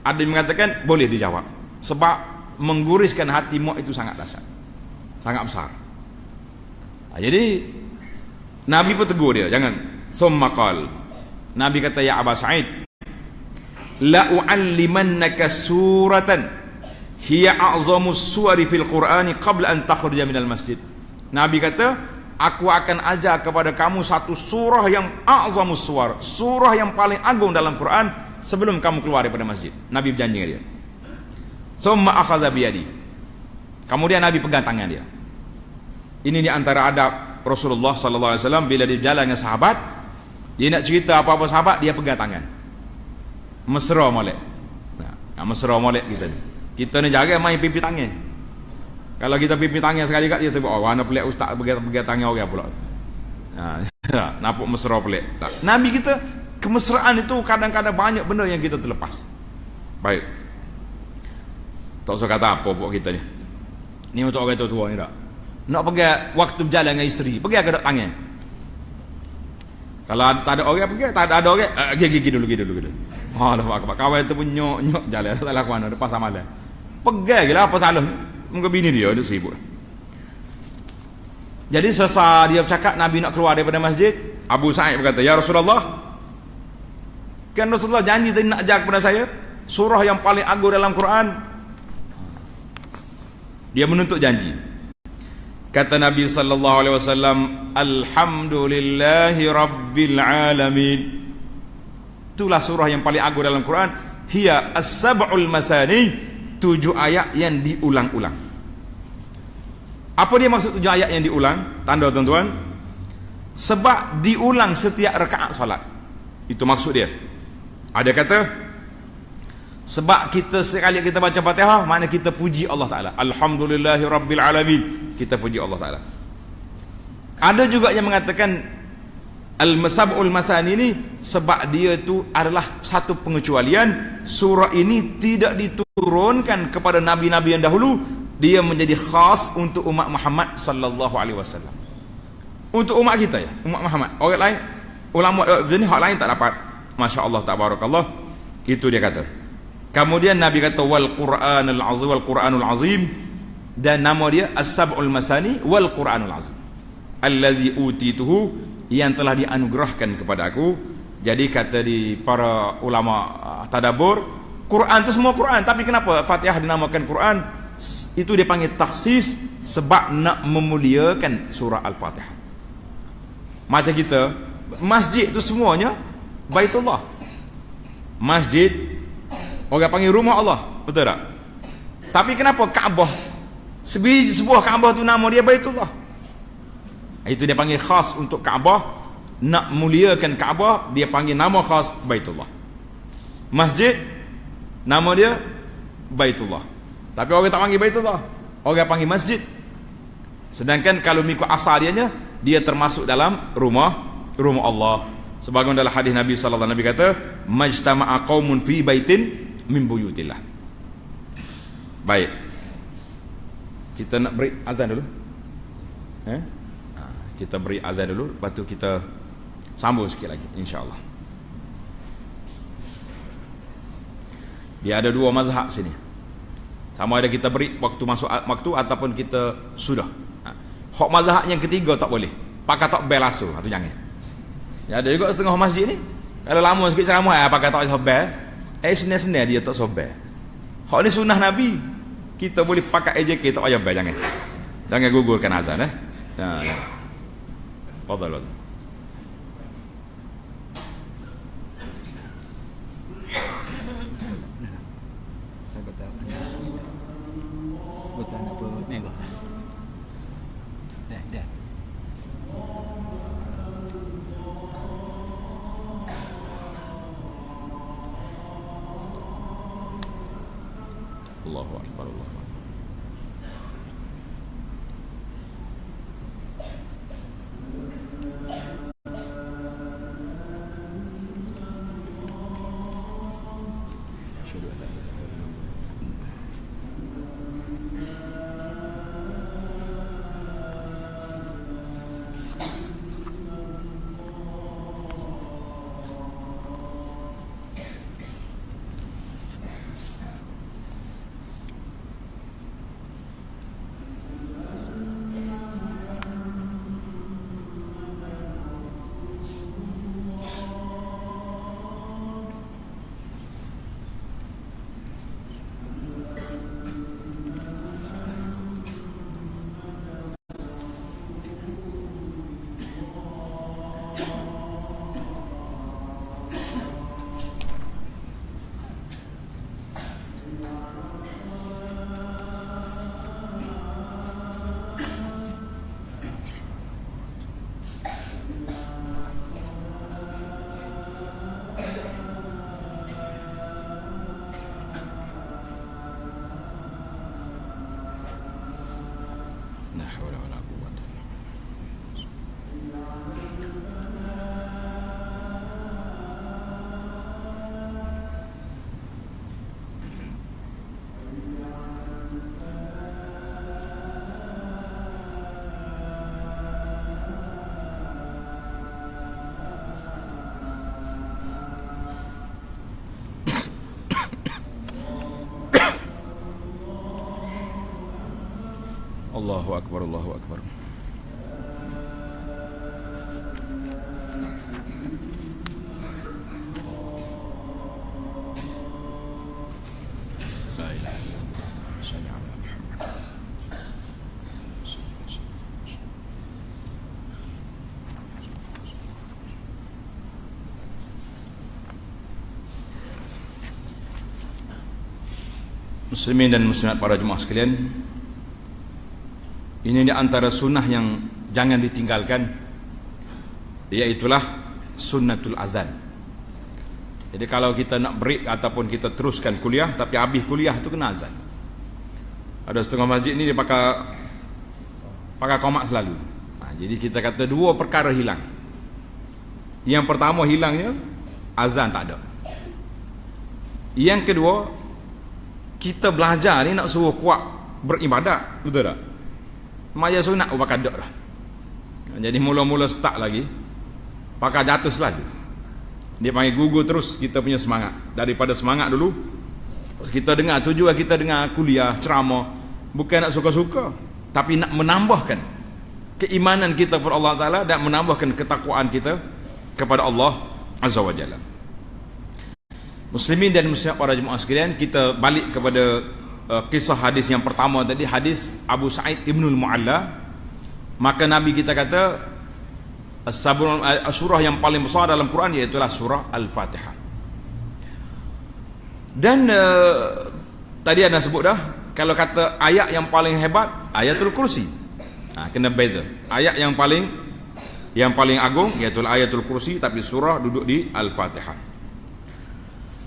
ada yang mengatakan boleh dijawab. Sebab mengguriskan hati mak itu sangat dahsyat, sangat besar. Jadi Nabi pun tegur dia, jangan. Summa qal, Nabi kata, ya Aba Sa'id, la u'allimannaka suratan hiya a'zamus suwari fil Qur'ani qabla an takhruja minal masjid. Nabi kata, aku akan ajar kepada kamu satu surah yang a'zamus suwar, surah yang paling agung dalam Quran sebelum kamu keluar daripada masjid. Nabi berjanji dengan dia. Summa akhadha biyadi, kemudian Nabi pegang tangan dia. Ini di antara adab Rasulullah sallallahu alaihi wasallam bila dia jalan dengan sahabat, dia nak cerita apa-apa sahabat, dia pegang tangan. Mesra molek. Mesra molek kita ni. Kita ni jangan main pipi tangan. Kalau kita pipi tangan sekali kat dia tu, mana pelik ustaz pegang tangan orang pula. Nampak mesra pelik. Nabi kita, kemesraan itu kadang-kadang banyak benda yang kita terlepas. Baik. Tak usah kata apa buat kita ni. Ni untuk orang tua ni tak. Nak pergi waktu berjalan dengan isteri, pergi ke dok tangan. Kalau tak ada orang pergi, tak ada orang, pergi dulu. Allahu akbar. Kawan tu pun nyok jalan, tak laku mana depan samalah. Pergi lah, apa salah? Mungkin bini dia sibuk. Jadi selesai dia bercakap, Nabi nak keluar daripada masjid, Abu Sa'id berkata, ya Rasulullah, kan Rasulullah janji tadi nak ajar kepada saya surah yang paling agung dalam Quran. Dia menuntut janji. Kata Nabi sallallahu alaihi wasallam, alhamdulillahi rabbil alamin. Itulah surah yang paling agung dalam Quran. Hiya as-sab'ul masani, 7 ayat yang diulang-ulang. Apa dia maksud 7 ayat yang diulang? Tanda tuan-tuan, sebab diulang setiap rakaat salat. Itu maksud dia. Ada kata sebab kita sekali kita baca Fatihah, makna kita puji Allah Ta'ala. Alhamdulillahi rabbil alamin, kita puji Allah Ta'ala. Ada juga yang mengatakan Al-Masab'ul Masani ini sebab dia itu adalah satu pengecualian. Surah ini tidak diturunkan kepada nabi-nabi yang dahulu. Dia menjadi khas untuk umat Muhammad sallallahu alaihi wasallam. Untuk umat kita ya, umat Muhammad. Orang lain, ulama jenis hak lain tak dapat. Masya-Allah tabarakallah. Itu dia kata. Kemudian Nabi kata wal Qur'anul azim, dan nama dia As-Sab'ul Masani wal Qur'anul azim allazi utituhu, yang telah dianugerahkan kepada aku. Jadi kata di para ulama tadabbur, Quran itu semua Quran, tapi kenapa Fatihah dinamakan Quran? Itu dia panggil takhsis sebab nak memuliakan surah Al-Fatihah. Macam kita, masjid itu semuanya Baitullah. Masjid orang panggil rumah Allah, betul tak? Tapi kenapa Kaabah, sebuah Kaabah tu nama dia Baitullah? Itu dia panggil khas untuk Kaabah. Nak muliakan Kaabah, dia panggil nama khas Baitullah. Masjid nama dia Baitullah, tapi orang tak panggil Baitullah, orang panggil masjid. Sedangkan kalau mengikut asal dia termasuk dalam rumah Allah. Sebagaimana dalam hadis Nabi sallallahu alaihi wasallam, Nabi kata majtama'a qaumun fi baitin min buyutillah. Baik, kita nak beri azan dulu. Kita beri azan dulu, lepas tu kita sambung sikit lagi insya-Allah. Dia ada 2 mazhab sini. Sama ada kita beri waktu masuk waktu ataupun kita sudah. Hak mazhab yang ketiga tak boleh. Pakai tak bel langsung, atau jangan. Ya, ada juga setengah masjid ni, kalau lama sikit ceramah pakai tak sobel. Senang-senang dia tak sobel. Hak ni sunnah Nabi. Kita boleh pakai AJK tak payah bel, jangan. Jangan gugurkan azan Fadal.
Saya kata betul apa ni kau? Dah.
Allahu akbar, Allahu akbar. La haula wala quwwata illa Allahu akbar, Allahu akbar. La ilaha illallah. Salli ala Muhammad. Muslimin dan muslimat para jemaah sekalian, ini di antara sunnah yang jangan ditinggalkan, iaitulah sunnatul azan. Jadi kalau kita nak break ataupun kita teruskan kuliah, tapi habis kuliah tu kena azan. Ada setengah masjid ni dia pakai qomak selalu. Jadi kita kata dua perkara hilang. Yang pertama hilangnya azan tak ada. Yang kedua, kita belajar ni nak suruh kuat beribadat, betul tak? Maya sunat pakai dak dah. Jadi mula-mula start lagi pakai jatuh lagi. Dia panggil gugur terus kita punya semangat. Daripada semangat dulu kita dengar, tujuan kita dengar kuliah, ceramah bukan nak suka-suka, tapi nak menambahkan keimanan kita kepada Allah Taala dan menambahkan ketakwaan kita kepada Allah Azza wa Jalla. Muslimin dan muslimat para jemaah sekalian, kita balik kepada kisah hadis yang pertama tadi, hadis Abu Sa'id Ibnul Mu'alla. Maka Nabi kita kata surah yang paling besar dalam Quran iaitulah surah Al-Fatihah. Dan tadi anda sebut dah, kalau kata ayat yang paling hebat Ayatul Kursi, kena beza. Ayat yang paling agung iaitu Ayatul Kursi, tapi surah duduk di Al-Fatihah.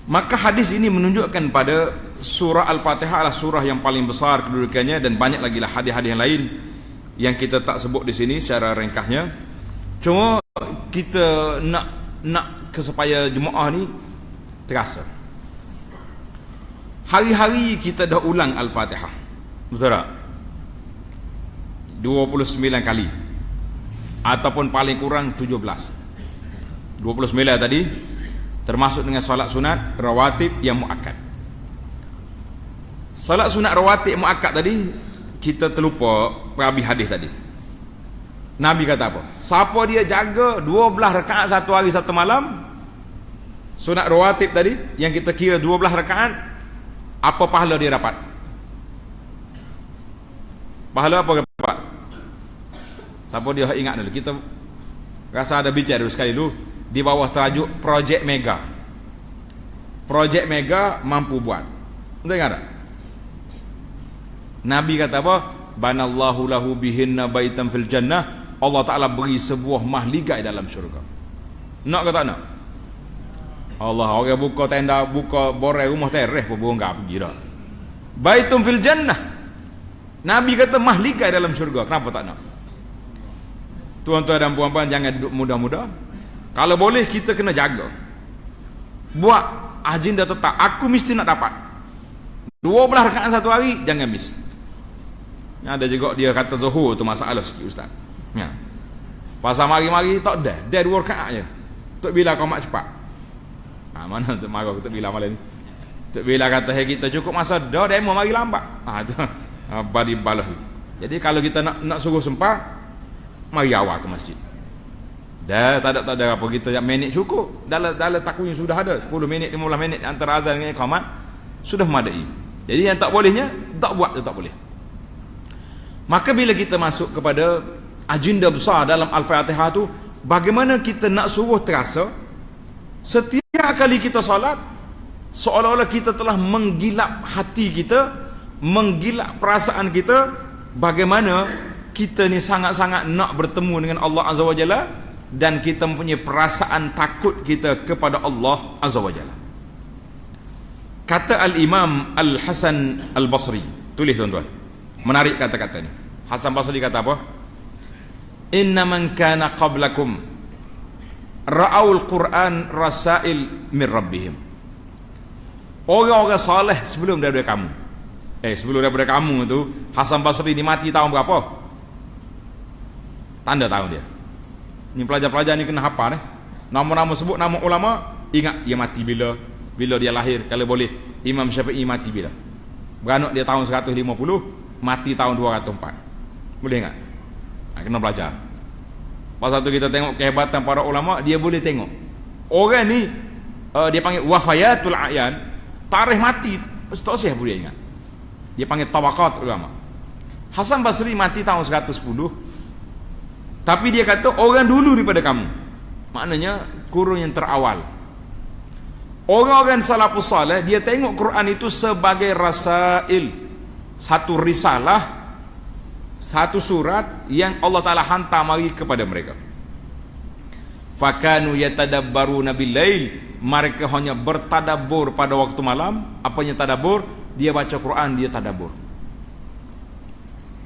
Maka hadis ini menunjukkan pada surah Al-Fatihah adalah surah yang paling besar kedudukannya, dan banyak lagi lah hadis-hadis yang lain yang kita tak sebut di sini secara ringkasnya. Cuma kita nak supaya jemaah ni terasa. Hari-hari kita dah ulang Al-Fatihah. Betul tak? 29 kali. Ataupun paling kurang 17. 29 tadi termasuk dengan solat sunat rawatib yang muakkad. Solat sunat rawatib muakkad tadi kita terlupa habis hadis tadi. Nabi kata apa? Siapa dia jaga 12 rakaat satu hari satu malam, sunat rawatib tadi yang kita kira 12 rakaat, apa pahala dia dapat? Pahala apa dapat? Siapa dia ingat dulu? Kita Rasa ada bicara dulu sekali dulu di bawah tajuk Projek Mega. Projek Mega mampu buat. Dengar tak? Nabi kata apa? Banallahu lahu bihinna baitan fil jannah. Allah Ta'ala beri sebuah mahligai dalam syurga. Nak ke tak nak? Allah, orang buka tenda, buka borai rumah teres pun enggak pergi dah. Baitun fil jannah. Nabi kata mahligai dalam syurga. Kenapa tak nak? Tuan-tuan dan puan-puan, jangan duduk mudah-mudah. Kalau boleh kita kena jaga. Buat agenda tetap. Aku mesti nak dapat 12 rakaat satu hari, jangan miss. Ada juga dia kata zuhur tu masalah sikit ustaz. Ya. Pasal mari-mari tak ada. Dia 2 rakaat je. Tok bila kau mak cepat. Mana tu marah Tok Bila malam ni. Tok Bila kata hey, kita cukup masa dah demo mari lambat. Tu apa dibalas. Jadi kalau kita nak suruh sempat, mari awal ke masjid. Dah tak ada apa kita yang minit cukup. Dalam takwim sudah ada 10 minit 15 minit antara azan dengan iqamat sudah memadai. Jadi yang tak bolehnya tak buat, tak boleh. Maka bila kita masuk kepada agenda besar dalam Al-Fatihah tu, bagaimana kita nak suruh terasa setiap kali kita solat seolah-olah kita telah menggilap hati kita, menggilap perasaan kita, bagaimana kita ni sangat-sangat nak bertemu dengan Allah Azza wa Jalla dan kita mempunyai perasaan takut kita kepada Allah Azza wa Jalla. Kata Al-Imam Al-Hasan Al-Basri, tulis tuan-tuan, menarik kata-kata ni. Hasan Basri kata apa? Inna man kana qablakum ra'aul Quran rasail min rabbihim. Orang-orang saleh sebelum daripada kamu, sebelum daripada kamu tu, Hasan Basri ni mati tahun berapa? Tanda tahun dia. Ni pelajar-pelajar ni kena hafal nama-nama, sebut nama ulama, ingat dia mati bila dia lahir. Kalau boleh, Imam Syafi'i mati bila? Beranak dia tahun 150, mati tahun 204. Boleh ingat? Kena belajar. Pasal tu kita tengok kehebatan para ulama, dia boleh tengok. Orang ni dia panggil wafayatul a'yan, tarikh mati tak usah boleh ingat. Dia panggil tabaqat ulama. Hasan Basri mati tahun 110. Tapi dia kata orang dulu daripada kamu. Maknanya kurun yang terawal. Orang-orang salafus saleh dia tengok Quran itu sebagai rasail, satu risalah, satu surat yang Allah Ta'ala hantar mari kepada mereka. Fakanu yatadabbaruna bil-lail, mereka hanya bertadabbur pada waktu malam. Apanya tadabbur? Dia baca Quran, dia tadabbur.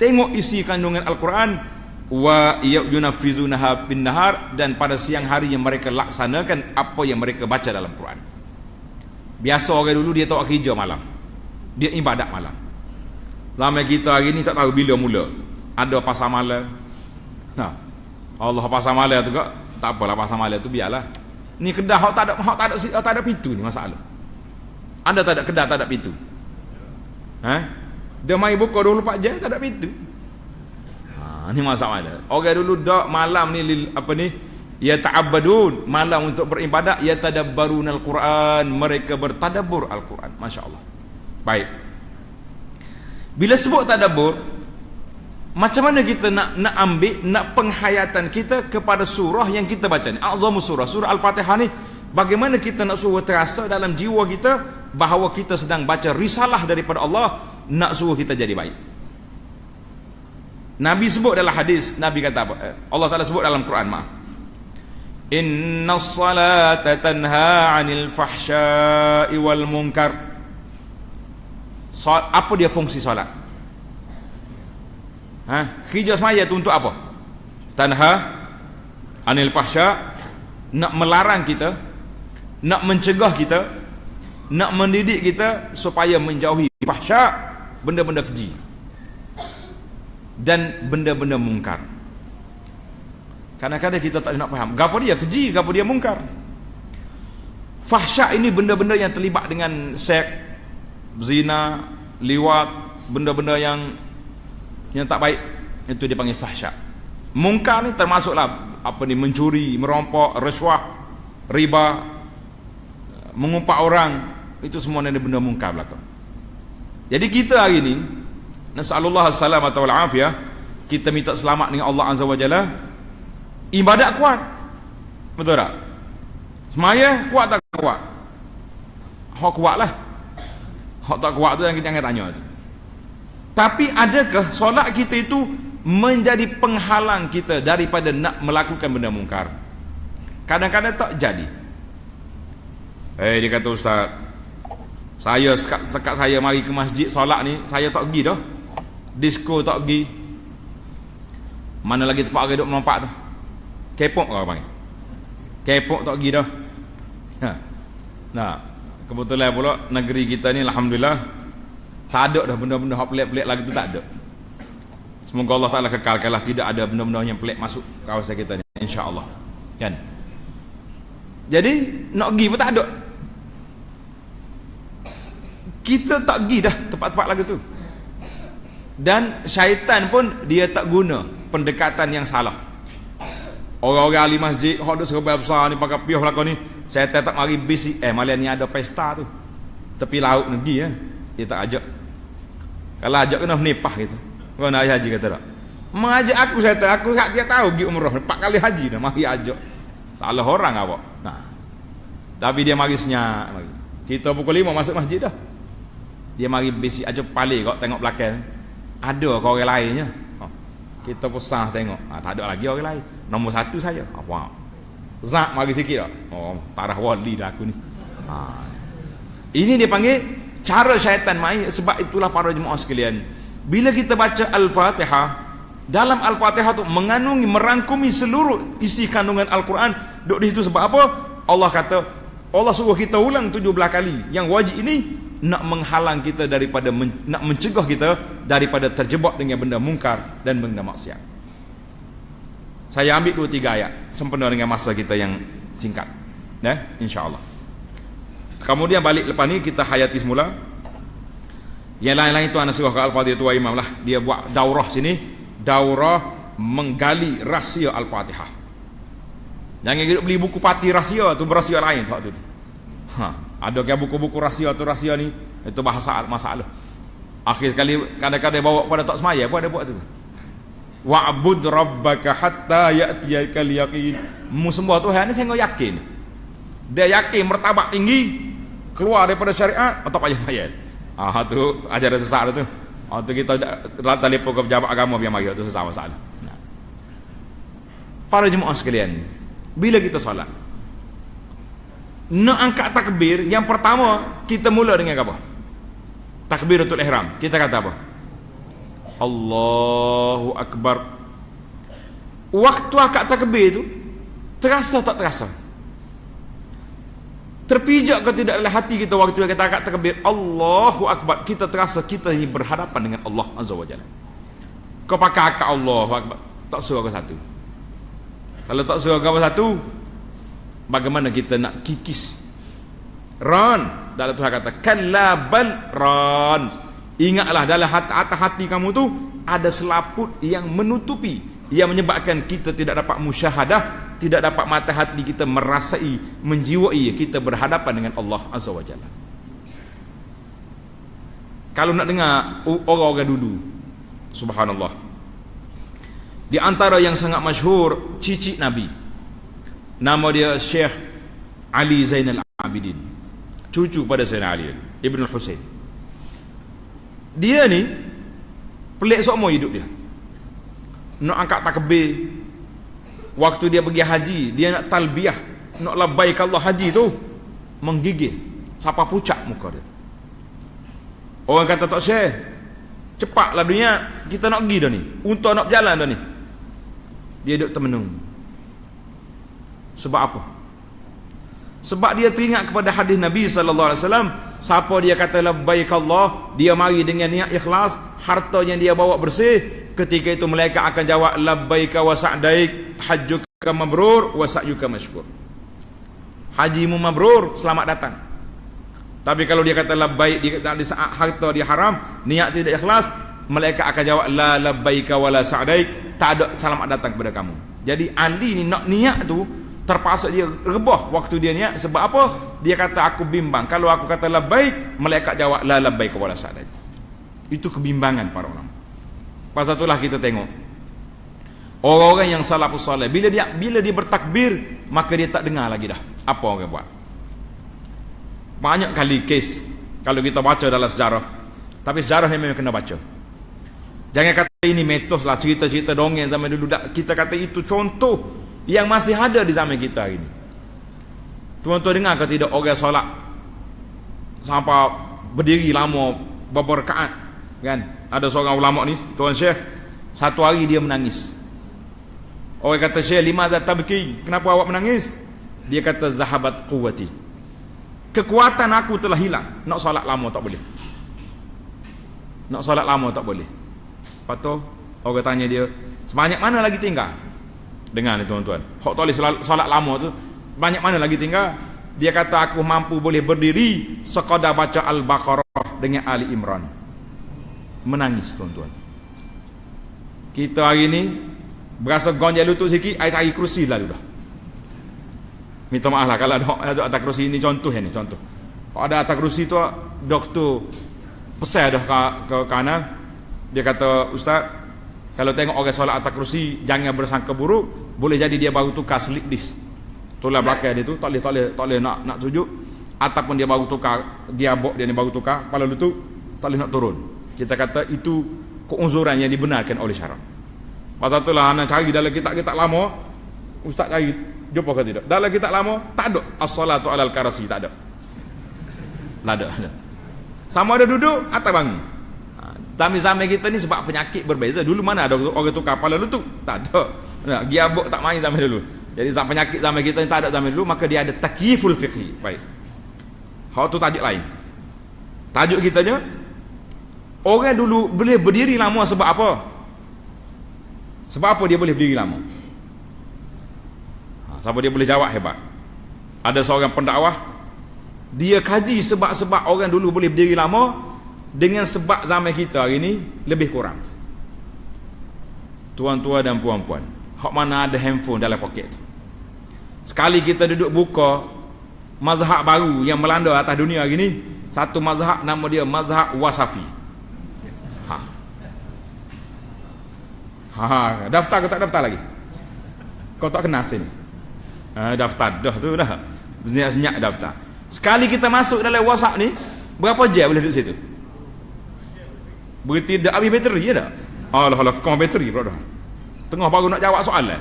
Tengok isi kandungan Al-Quran. Wa yunafizunaha bin nahar, dan pada siang hari yang mereka laksanakan apa yang mereka baca dalam Quran. Biasa orang dulu dia tak kerja malam, dia ibadat malam. Zaman kita hari ni tak tahu bila mula ada pasar malam. Allah pasar malam tu kak, tak apalah pasar malam tu biarlah. Ni kedah hak tak ada pintu ni masalah. Anda tak ada kedah, tak ada pintu. Dia mai buka 24 jam tak ada pintu. Ni masalah. Orang dulu dak malam ni ya ta'abbadun, malam untuk beribadat, ya tadabbarunal Quran, mereka bertadabbur Al-Quran. Masya-Allah. Baik. Bila sebut tadabbur, macam mana kita nak ambil, nak penghayatan kita kepada surah yang kita baca ni, a'zamus surah Al-Fatihah ni, bagaimana kita nak suruh terasa dalam jiwa kita bahawa kita sedang baca risalah daripada Allah, nak suruh kita jadi baik. Nabi sebut dalam hadis, Nabi kata apa? Allah Ta'ala sebut dalam Quran, maaf. Inna salata tanha 'anil fahsya'i wal munkar. Apa dia fungsi salat? Kerja semaya tu untuk apa? Tanha 'anil fahsya', nak melarang kita, nak mencegah kita, nak mendidik kita supaya menjauhi fahsya', benda-benda keji, dan benda-benda mungkar. Kadang-kadang kita tak nak faham gapo dia keji, gapo dia mungkar. Fahsya' ini benda-benda yang terlibat dengan seks, zina, liwat, benda-benda yang tak baik, itu dipanggil fahsya'. Mungkar ni termasuklah mencuri, merompok, rasuah, riba, mengumpat orang, itu semua ni benda mungkar belaka. Jadi kita hari ni nasallallahu alaihi wasallam, kita minta selamat dengan Allah Azza wa Jalla, ibadat kuat, Betul tak? Semaya kuat tak kuat? Hak kuat lah. Hak tak kuat tu yang kita tanya tu. Tapi adakah solat kita itu menjadi penghalang kita daripada nak melakukan benda mungkar? Kadang-kadang tak jadi. Dia kata, ustaz, saya sekat saya mari ke masjid solat ni, saya tak pergi dah. Disko tak pergi. Mana lagi tempat orang duduk melompat tu? Kepok orang panggil. Kepok tak pergi dah. Nah, kebetulan pula negeri kita ni alhamdulillah tak ada dah benda-benda hak pelik-pelik lagi tu, tak ada. Semoga Allah Taala kekalkanlah tidak ada benda-benda yang pelik masuk kawasan kita ni, insya-Allah. Kan? Jadi nak pergi pun tak ada. Kita tak pergi dah tempat-tempat lagu tu. Dan syaitan pun dia tak guna pendekatan yang salah. Orang-orang ahli masjid hak duk serba besar ni pakai piah belakang ni, syaitan tak mari bisi malam ni ada pesta tu. Tepi laut pergi ya. Dia tak ajak. Kalau ajak kena menipah gitu. Kau nak haji kata tak? Mengajak aku syaitan, aku tak dia tahu pergi umrah 4 kali haji dah mari ajak. Salah orang apa? Nah. Tapi dia mari senyap mari. Kita pukul 5 masuk masjid dah. Dia mari bisi aja palik kau tengok belakang. Ada ke orang lainnya? Kita pun sah tengok. Tak ada lagi orang lain. Nombor 1 saya. Apa? Zak mari sikit tak? Tarah wali dah aku ni. Ini dia panggil cara syaitan main. Sebab itulah para jemaah sekalian, bila kita baca Al-Fatihah, dalam Al-Fatihah tu mengandungi, merangkumi seluruh isi kandungan Al-Quran. Duduk di situ sebab apa? Allah kata, Allah suruh kita ulang 17 kali. Yang wajib ini nak menghalang kita daripada nak mencegah kita daripada terjebak dengan benda mungkar dan benda maksiat. Saya ambil 2-3 ayat sempena dengan masa kita yang singkat, insya-Allah. Kemudian balik lepas ni kita hayati semula. Yang lain-lain itu anak surah ke Al-Fatihah tua imam lah. Dia buat daurah sini, daurah menggali rahsia Al-Fatihah. Jangan hidup beli buku parti rahsia tu, berahsia lain tu. Ada ke buku-buku rahsia tu, rahsia ni itu bahasa masalah. Akhir sekali kadang-kadang bawa pada tak semaya pun ada buat tu. Wa'bud rabbaka hatta ya'tiyakal yaqin. Mu sembah Tuhan ni saya yakin. Dia yakin martabat tinggi, keluar daripada syariat, tak payah-payah. Tu ajaran sesat tu. Tu kita telefon ke pejabat agama biar mari tu sesat masalah. Para jemaah sekalian, bila kita solat nak angkat takbir, yang pertama kita mula dengan apa? Takbiratul ihram. Kita kata apa? Allahu Akbar. Waktu angkat takbir tu terasa tak terasa? Terpijak ke tidak dalam hati kita waktu kita angkat takbir Allahu Akbar? Kita terasa kita ini berhadapan dengan Allah Azza wa Jalla. Kau pakai akak Allahu Akbar, tak suruh kau satu. Kalau tak suruh kau satu, bagaimana kita nak kikis? Ran, dalam Tuhan kata kalla bal ran. Ingatlah dalam atas hati kamu tu ada selaput yang menutupi, yang menyebabkan kita tidak dapat musyahadah, tidak dapat mata hati kita merasai, menjiwai kita berhadapan dengan Allah Azza wa Jalla. Kalau nak dengar orang-orang dulu, subhanallah, di antara yang sangat masyhur cicit Nabi, nama dia Syekh Ali Zainal Abidin, cucu pada Sayyidina Ali Ibn Husain. Dia ni pelik seumur hidup dia. Nak angkat takbir, waktu dia pergi haji, dia nak talbiyah, nak labbaik Allah haji tu, menggigil, sampai pucat muka dia. Orang kata, tak Syekh, cepatlah dunia, kita nak pergi dah ni, untuk nak berjalan dah ni. Dia duduk termenung. Sebab apa? Sebab dia teringat kepada hadis Nabi sallallahu alaihi wasallam, siapa dia kata labbaik Allah, dia mari dengan niat ikhlas, harta yang dia bawa bersih, ketika itu malaikat akan jawab labbaika wa sa'daik, hajjuka mabrur wa sa'yuka mashkur. Hajimu mabrur, selamat datang. Tapi kalau dia kata labbaik di saat harta dia haram, niat tidak ikhlas, malaikat akan jawab la labbaika wa la sa'daik, tak ada selamat datang kepada kamu. Jadi Ali ni nak niat tu terpaksa dia rebah waktu dia niat. Sebab apa? Dia kata aku bimbang, kalau aku kata labbaik, malaikat jawab la labbaik wa la sa'daik. Itu kebimbangan para ulama. Pasal itulah kita tengok Orang-orang yang salafus saleh, bila dia bertakbir, maka dia tak dengar lagi dah apa orang buat. Banyak kali kes kalau kita baca dalam sejarah. Tapi sejarah ni memang kena baca. Jangan kata ini mitos lah, cerita-cerita dongeng zaman dulu. Kita kata itu contoh yang masih ada di zaman kita hari ini. Tuan-tuan dengar ke tidak orang solat sampai berdiri lama beberapa rakaat, kan? Ada seorang ulama ni, Tuan Syekh, satu hari dia menangis. Orang kata, Syekh, limadza tabki? Kenapa awak menangis? Dia kata, zahabat quwwati. Kekuatan aku telah hilang. Nak solat lama tak boleh. Nak solat lama tak boleh. Lepas tu orang tanya dia, sebanyak mana lagi tinggal? Dengar ni tuan-tuan, hak tulis solat lama tu, banyak mana lagi tinggal? Dia kata, aku mampu boleh berdiri sekadar baca Al-Baqarah dengan Ali Imran. Menangis tuan-tuan. Kita hari ni berasa gonjal lutut sikit, air cari kerusi lalu dah. Minta maaf lah kalau ada atas kerusi ni, contoh ni, contoh. Kalau ada atas kerusi tu, doktor pesan dah ke kanan. Dia kata, Ustaz, kalau tengok orang solat atas kerusi, jangan bersangka buruk. Boleh jadi dia baru tukar slip disc. Tulang belakang dia tu tak boleh nak sujud, ataupun dia baru tukar gearbox dia ni baru tukar, kepala lutut tak boleh nak turun. Kita kata itu keuzuran yang dibenarkan oleh syarak. Pasal itulah anak cari dalam kitab-kitab lama, ustaz cari jumpa ke tidak. Dalam kitab lama tak ada as-salatu alal karasi, tak ada. Tak ada. Sama ada duduk atau bangun. Zaman kita ni sebab penyakit berbeza. Dulu mana ada orang tukar kepala lutut? Tak ada. Nah, gearbox tak main zaman dulu. Jadi penyakit zaman kita ni tak ada zaman dulu, maka dia ada takyiful fiqhi. Baik. Hal tu tajuk lain. Tajuk kitanya, orang dulu boleh berdiri lama sebab apa? Sebab apa dia boleh berdiri lama? Siapa dia boleh jawab hebat? Ada seorang pendakwah, dia kaji sebab-sebab orang dulu boleh berdiri lama dengan sebab zaman kita hari ni lebih kurang. Tuan-tuan dan puan-puan, hak mana ada handphone dalam poket tu, sekali kita duduk buka mazhab baru yang melanda atas dunia hari ni, satu mazhab nama dia mazhab Wasafi. Daftar ke tak daftar lagi? Kau tak kenal sini? Daftar dah tu dah. Senyap daftar. Sekali kita masuk dalam WhatsApp ni, berapa jam boleh duduk situ? Berarti dah habis bateri je dah. Alah, kau bateri pula dah. Tengah baru nak jawab soalan.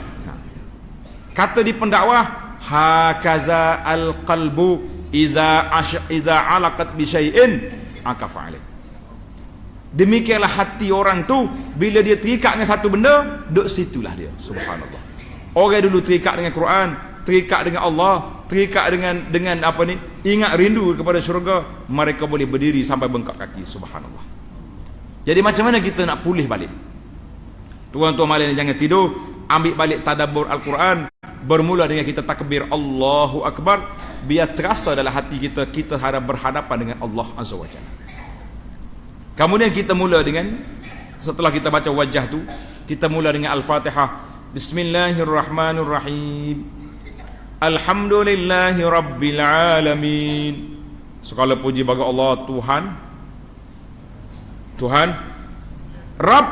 Kata di pendakwah, hakaza al-qalbu iza alaqat bi syai'in akafa alaih. Demikianlah hati orang tu bila dia terikat dengan satu benda, duduk situlah dia. Subhanallah. Orang dulu terikat dengan Quran, terikat dengan Allah, terikat dengan apa ni, ingat rindu kepada syurga, mereka boleh berdiri sampai bengkak kaki. Subhanallah. Jadi macam mana kita nak pulih balik? Tuan-tuan malin, jangan tidur, ambil balik tadabbur Al-Quran, bermula dengan kita takbir Allahu Akbar, biar terasa dalam hati kita harap berhadapan dengan Allah Azza wa Jalla. Kemudian kita mula dengan, setelah kita baca wajah tu, kita mula dengan Al-Fatihah. Bismillahirrahmanirrahim. Alhamdulillahi Rabbil Alamin. Segala puji bagi Allah Tuhan Rabb,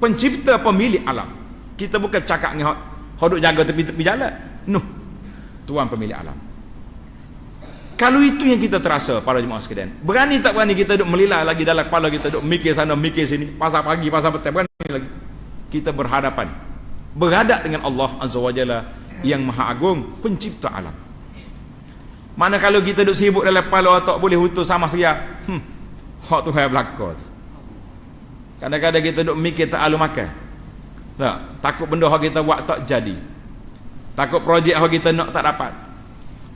pencipta, pemilik alam. Kita bukan cakap dengan hodok jaga tepi-tepi jalan. No, Tuhan pemilik alam. Kalau itu yang kita terasa, para jemaah sekalian, berani tak berani kita duduk melilai lagi dalam kepala kita, duduk mikir sana mikir sini, pasal pagi pasal petang, berani lagi kita berhadap dengan Allah Azza wa Jalla yang Maha Agung, pencipta alam. Mana kalau kita duduk sibuk dalam kepala, tak boleh utus sama seria, hak Tuhan belaka tu. Kadang-kadang kita duduk mikir tak alu makan, tak, takut benda hak kita buat tak jadi, takut projek hak kita nak tak dapat,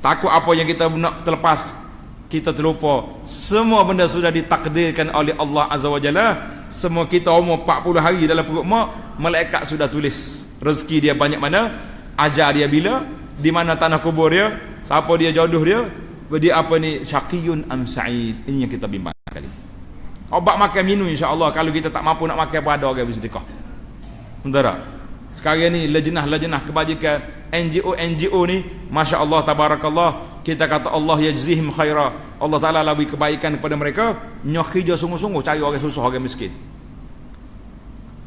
takut apa yang kita nak terlepas, kita terlupa semua benda sudah ditakdirkan oleh Allah Azza wa Jalla. Semua kita umur 40 hari dalam perut mak, malaikat sudah tulis rezeki dia banyak mana, ajar dia bila, di mana tanah kubur dia, siapa dia jodoh dia apa ni, syaqiyun am sa'id. Ini yang kita bimbang kali. Obat makan minum insya-Allah, kalau kita tak mampu nak makan apa ada orang bersedekah. Betul tak? Sekarang ni lejnah kebajikan, NGO ni, Masya Allah, Tabarakallah, kita kata Allah yajzihim khaira, Allah Ta'ala labui kebaikan kepada mereka, nyok kerja sungguh-sungguh cari orang susah, orang miskin.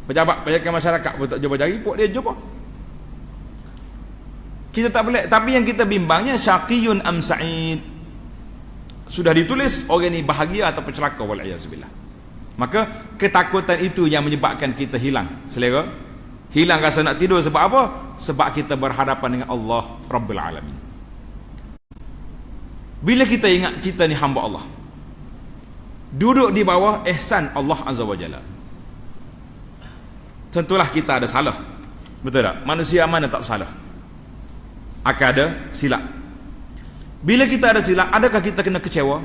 pejabat masyarakat pun tak jumpa jari, pok dia jumpa. Kita tak boleh. Tapi yang kita bimbangnya syaqiyun am sa'id. Sudah ditulis orang ni bahagia atau celaka, wal'iyazubillah. Maka ketakutan itu yang menyebabkan kita hilang selera, hilang rasa nak tidur. Sebab apa? Sebab kita berhadapan dengan Allah Rabbul Alamin. Bila kita ingat kita ni hamba Allah, duduk di bawah ihsan Allah Azza wa Jalla, tentulah kita ada salah. Betul tak? Manusia mana tak salah? Akan ada silap. Bila kita ada silap, adakah kita kena kecewa?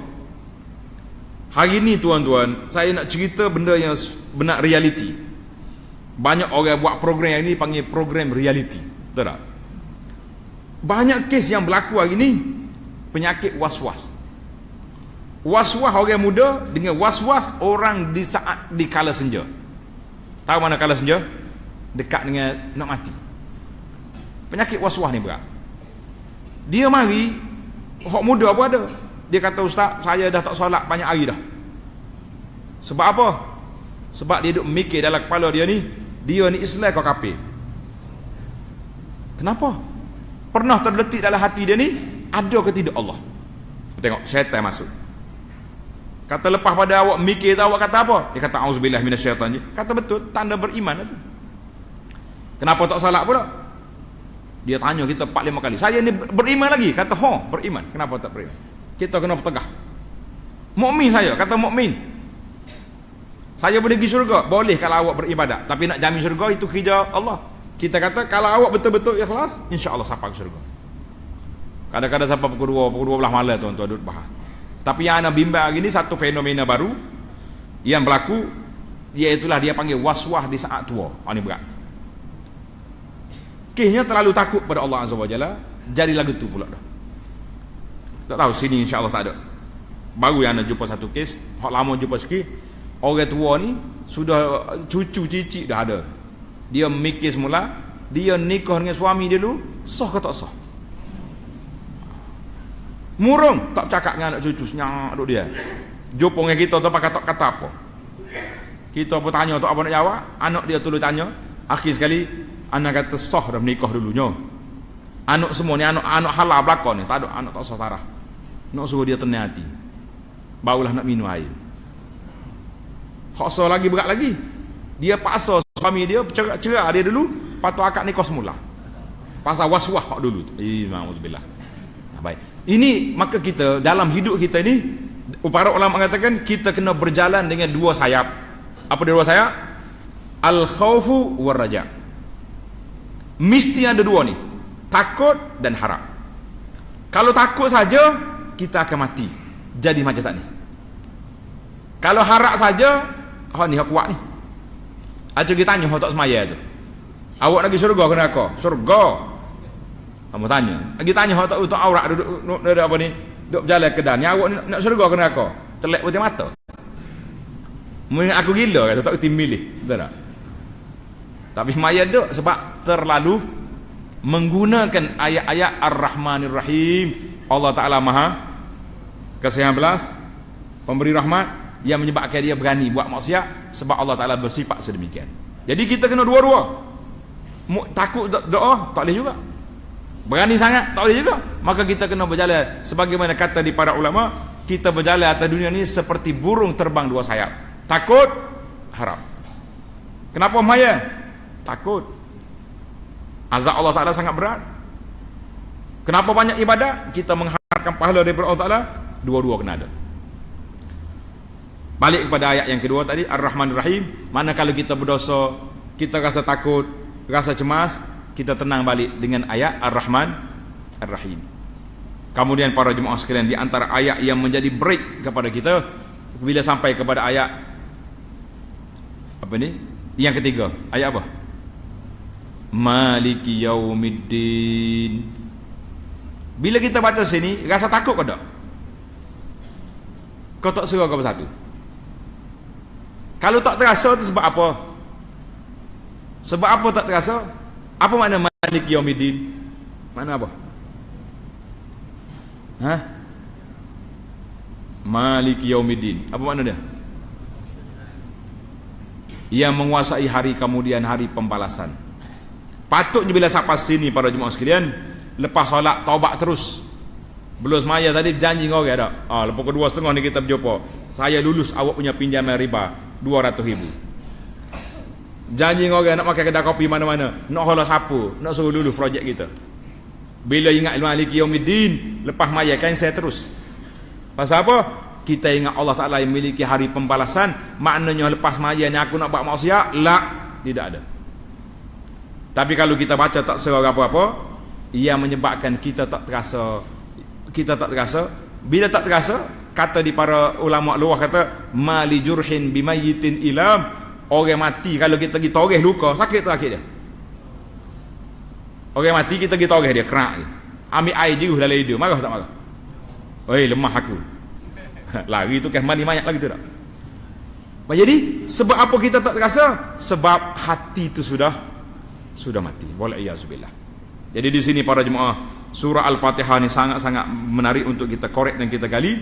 Hari ni tuan-tuan, saya nak cerita benda yang benar, reality. Banyak orang buat program yang ni panggil program reality. Betul tak? Banyak kes yang berlaku hari ni, penyakit was-was. Was-was orang muda dengan was-was orang di saat di kala senja. Tahu mana kala senja? Dekat dengan nak mati. Penyakit was-was ni berat. Dia mari, orang muda pun ada. Dia kata, ustaz, saya dah tak solat banyak hari dah. Sebab apa? Sebab dia duk mikir dalam kepala dia ni Islam kau kafir. Kenapa? Pernah terdetik dalam hati dia ni, ada ke tidak Allah? Tengok, syaitan masuk. Kata, lepas pada awak mikir, awak kata apa? Dia kata, auzubillah minasyaitan. Kata, betul, tanda beriman itu. Kenapa tak solat pula? Dia tanya kita 4-5 kali. Saya ni beriman lagi. Kata, beriman. Kenapa tak beriman? Kita kena bertegah. Mukmin saya. Kata, mukmin. Saya boleh pergi syurga. Boleh kalau awak beribadat. Tapi nak jamin syurga itu kerja Allah. Kita kata, kalau awak betul-betul ikhlas, insya-Allah sampai ke syurga. Kadang-kadang sampai pukul 12 malam tuan-tuan duduk bahas. Tapi yang anak bimbang hari ni satu fenomena baru yang berlaku, iaitulah dia panggil was-was di saat tua. Ini berat. Kisnya terlalu takut pada Allah Azza wa Jalla, jadi lagu tu pula dah. Tak tahu sini insya-Allah tak ada. Baru yang nak jumpa satu kes, hak lama jumpa sikit. Orang tua ni sudah cucu cicit dah ada. Dia mikir semula, dia nikah dengan suami dia dulu, sah ke tak sah? Murung tak cakap dengan anak cucu, senyak duk dia. Jumpa dengan kita tak pakai tak kata apa. Kita pun tanya tak apa nak jawab, anak dia tolong tanya. Akhir sekali anak kata sah dah menikah dulunya. Anak semua ni anak halal belakang ni, tak ada anak tak sah tarah. Nak suruh dia tenang hati. Barulah nak minum air. Hak sah lagi berat lagi. Dia paksa suami dia cerai dia dulu, patut akad nikah semula. Pasal was-was hak dulu. Ma'uzubillah. Baik. Ini maka kita dalam hidup kita ni, para ulama mengatakan kita kena berjalan dengan dua sayap. Apa dia dua sayap? Al-khawfu war raja. Mesti ada dua ni, takut dan harap. Kalau takut saja, kita akan mati, jadi macam tak ni. Kalau harap saja, ni hak kuat ni. Aja kita tanya, tak semaya tu. Awak nak pergi syurga ke neraka? Syurga. Kamu tanya. Lagi tanya, tak aurat duduk apa ni? Duduk berjalan ke dan. Ni awak nak syurga ke neraka? Telek putih mata. Mungkin aku gila kata, tak kerti milih. Betul tak? Tapi semaya duk sebab terlalu menggunakan ayat-ayat Ar-Rahmanir Rahim. Allah Ta'ala Maha Kasih belas, pemberi rahmat, yang menyebabkan dia berani buat maksiat sebab Allah Ta'ala bersifat sedemikian. Jadi kita kena dua-dua. Takut doa tak boleh juga, berani sangat tak boleh juga. Maka kita kena berjalan sebagaimana kata di para ulama, kita berjalan atas dunia ni seperti burung terbang dua sayap. Takut, harap. Kenapa maya? Takut. Azab Allah Ta'ala sangat berat. Kenapa banyak ibadat? Kita mengharapkan pahala daripada Allah Ta'ala. Dua-dua kena ada. Balik kepada ayat yang kedua tadi, Ar-Rahmanir Rahim. Mana kalau kita berdosa, kita rasa takut, rasa cemas, kita tenang balik dengan ayat Ar-Rahman Ar-Rahim. Kemudian para jemaah sekalian, di antara ayat yang menjadi break kepada kita bila sampai kepada ayat apa ni? Yang ketiga, ayat apa? Maliki Yaumiddin. Bila kita baca sini, rasa takut ke tak? Kau tak serah kau bersatu. Kalau tak terasa tu sebab apa? Sebab apa tak terasa? Apa makna Maliki Yaumiddin? Makna apa? Maliki Yaumiddin. Apa makna dia? yang menguasai hari kemudian hari pembalasan. Patutnya bila sampai sini para jemaah sekalian, lepas solat taubat terus. Belum semaya tadi janji dengan orang tak? Lepas kedua setengah ni kita berjumpa. Saya lulus awak punya pinjaman riba 200,000. Janji dengan orang nak makan kedai kopi mana-mana, nak hala siapa, nak suruh lulus projek kita. Bila ingat Maliki Yaumiddin, lepas maya cancel terus. Pasal apa? Kita ingat Allah Ta'ala yang memiliki hari pembalasan. Maknanya lepas maya ni aku nak buat maksiat, tidak ada. Tapi kalau kita baca tak serah apa-apa, ia menyebabkan kita tak terasa. Bila tak terasa, kata di para ulama luar kata mali jurhin bimayyitin ilam, orang mati kalau kita pergi toreh luka sakit terakhir dia. Orang mati kita pergi toreh dia kerak dia. Ambil air jeruh dalam hidung, marah tak marah? Oi, lemah aku. Lari tu kan mandi banyak lagi tu tak? Jadi sebab apa kita tak terasa? Sebab hati itu sudah mati. Wala'iyazubillah. Jadi di sini para jemaah, surah Al-Fatihah ni sangat-sangat menarik untuk kita korek dan kita gali.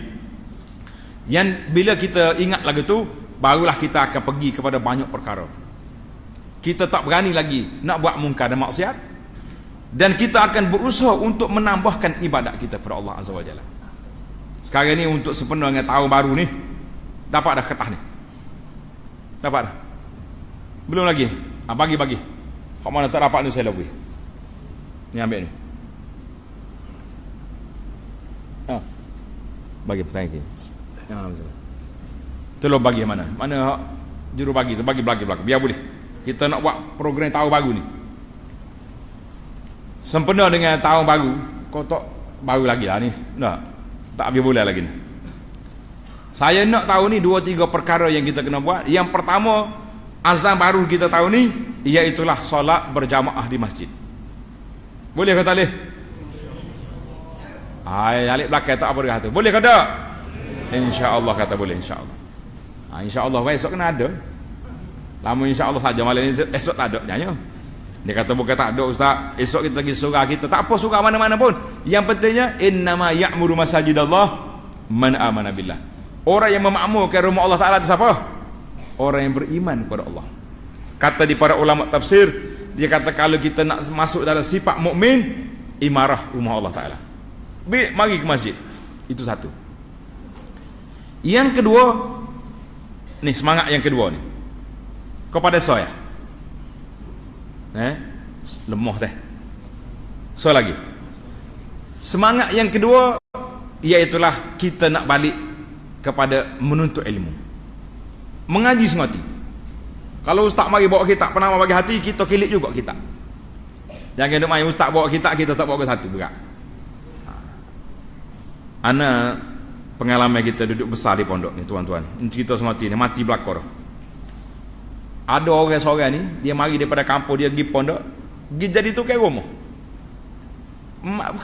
Yang bila kita ingat lagu tu, barulah kita akan pergi kepada banyak perkara. Kita tak berani lagi nak buat mungkar dan maksiat, dan kita akan berusaha untuk menambahkan ibadat kita kepada Allah Azza wa Jalla. Sekarang ni untuk sepenuh dengan tahun baru ni, dapat dah kertas ni? Dapat dah? Belum lagi? Bagi. Kau mana tak dapat ni saya lebih. Ni ambil ni. Bagi petang lagi. Tolong bagi mana? Mana juru bagi? Bagi belakang. Biar boleh. Kita nak buat program tahun baru ni. Sempena dengan tahun baru, kau tak baru lagi lah ni. Tak habis bulan lagi ni. Saya nak tahu ni 2-3 perkara yang kita kena buat. Yang pertama, azam baru kita tahu ni, iaitulah solat berjamaah di masjid. Boleh ke tak boleh? Alik belakang tak apa dia kata. Boleh ke tak? InsyaAllah kata boleh, insyaAllah. InsyaAllah esok kena ada. Lama insyaAllah saja malam ni, esok tak ada nyanyi. Dia kata bukan tak ada ustaz, esok kita pergi surah kita. Tak apa surah mana-mana pun. Yang pentingnya innama ya'muru masajidallah man amana billah. Orang yang memakmurkan rumah Allah Ta'ala itu siapa? Orang yang beriman kepada Allah. Kata di para ulama tafsir, dia kata kalau kita nak masuk dalam sifat mukmin, imarah rumah Allah Ta'ala. Mari ke masjid. Itu satu. Yang kedua, ni semangat yang kedua ni. Kepada saya. Lemah teh. So lagi. Semangat yang kedua, iaitulah kita nak balik kepada menuntut ilmu. Mengaji sengoti. Kalau ustaz mari bawa kitab, pernah bagi hati, kita kilik juga kitab. Jangan duk main ustaz bawa kitab, kita tak bawa ke satu, berat. Ana pengalaman kita duduk besar di pondok ni tuan-tuan. Cerita sengoti ni mati belakor. Ada orang seorang ni, dia mari daripada kampung dia pergi pondok, pergi jadi tukang rumah.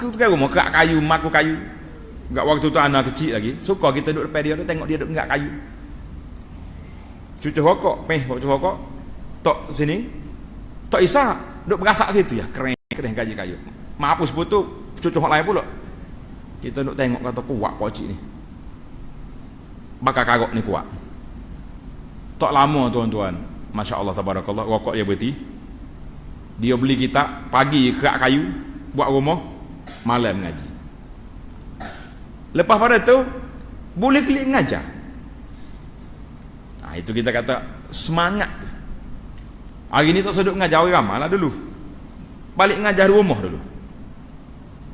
Tukang rumah, kerak kayu, maku kayu. Enggak waktu tu anak kecil lagi, suka kita duduk depan dia, tengok dia duduk ngerak kayu. Cucuk rokok, cucuk rokok. Tok sini. Tok Isa duduk berasak situ ya, keren kayu. Mampus putu, cucuk lain pula. Kita duduk tengok kata kuat pocik ni. Bakal karok ni kuat. Tak lama tuan-tuan, Masya Allah tabarakallah, rokok dia berhenti. Dia beli kitab, pagi kerak kayu, buat rumah, malam ngaji. Lepas pada tu, boleh klik ngajar. Itu kita kata semangat. Hari ni tak seduk ngajar orang ramai lah dulu. Balik ngajar rumah dulu.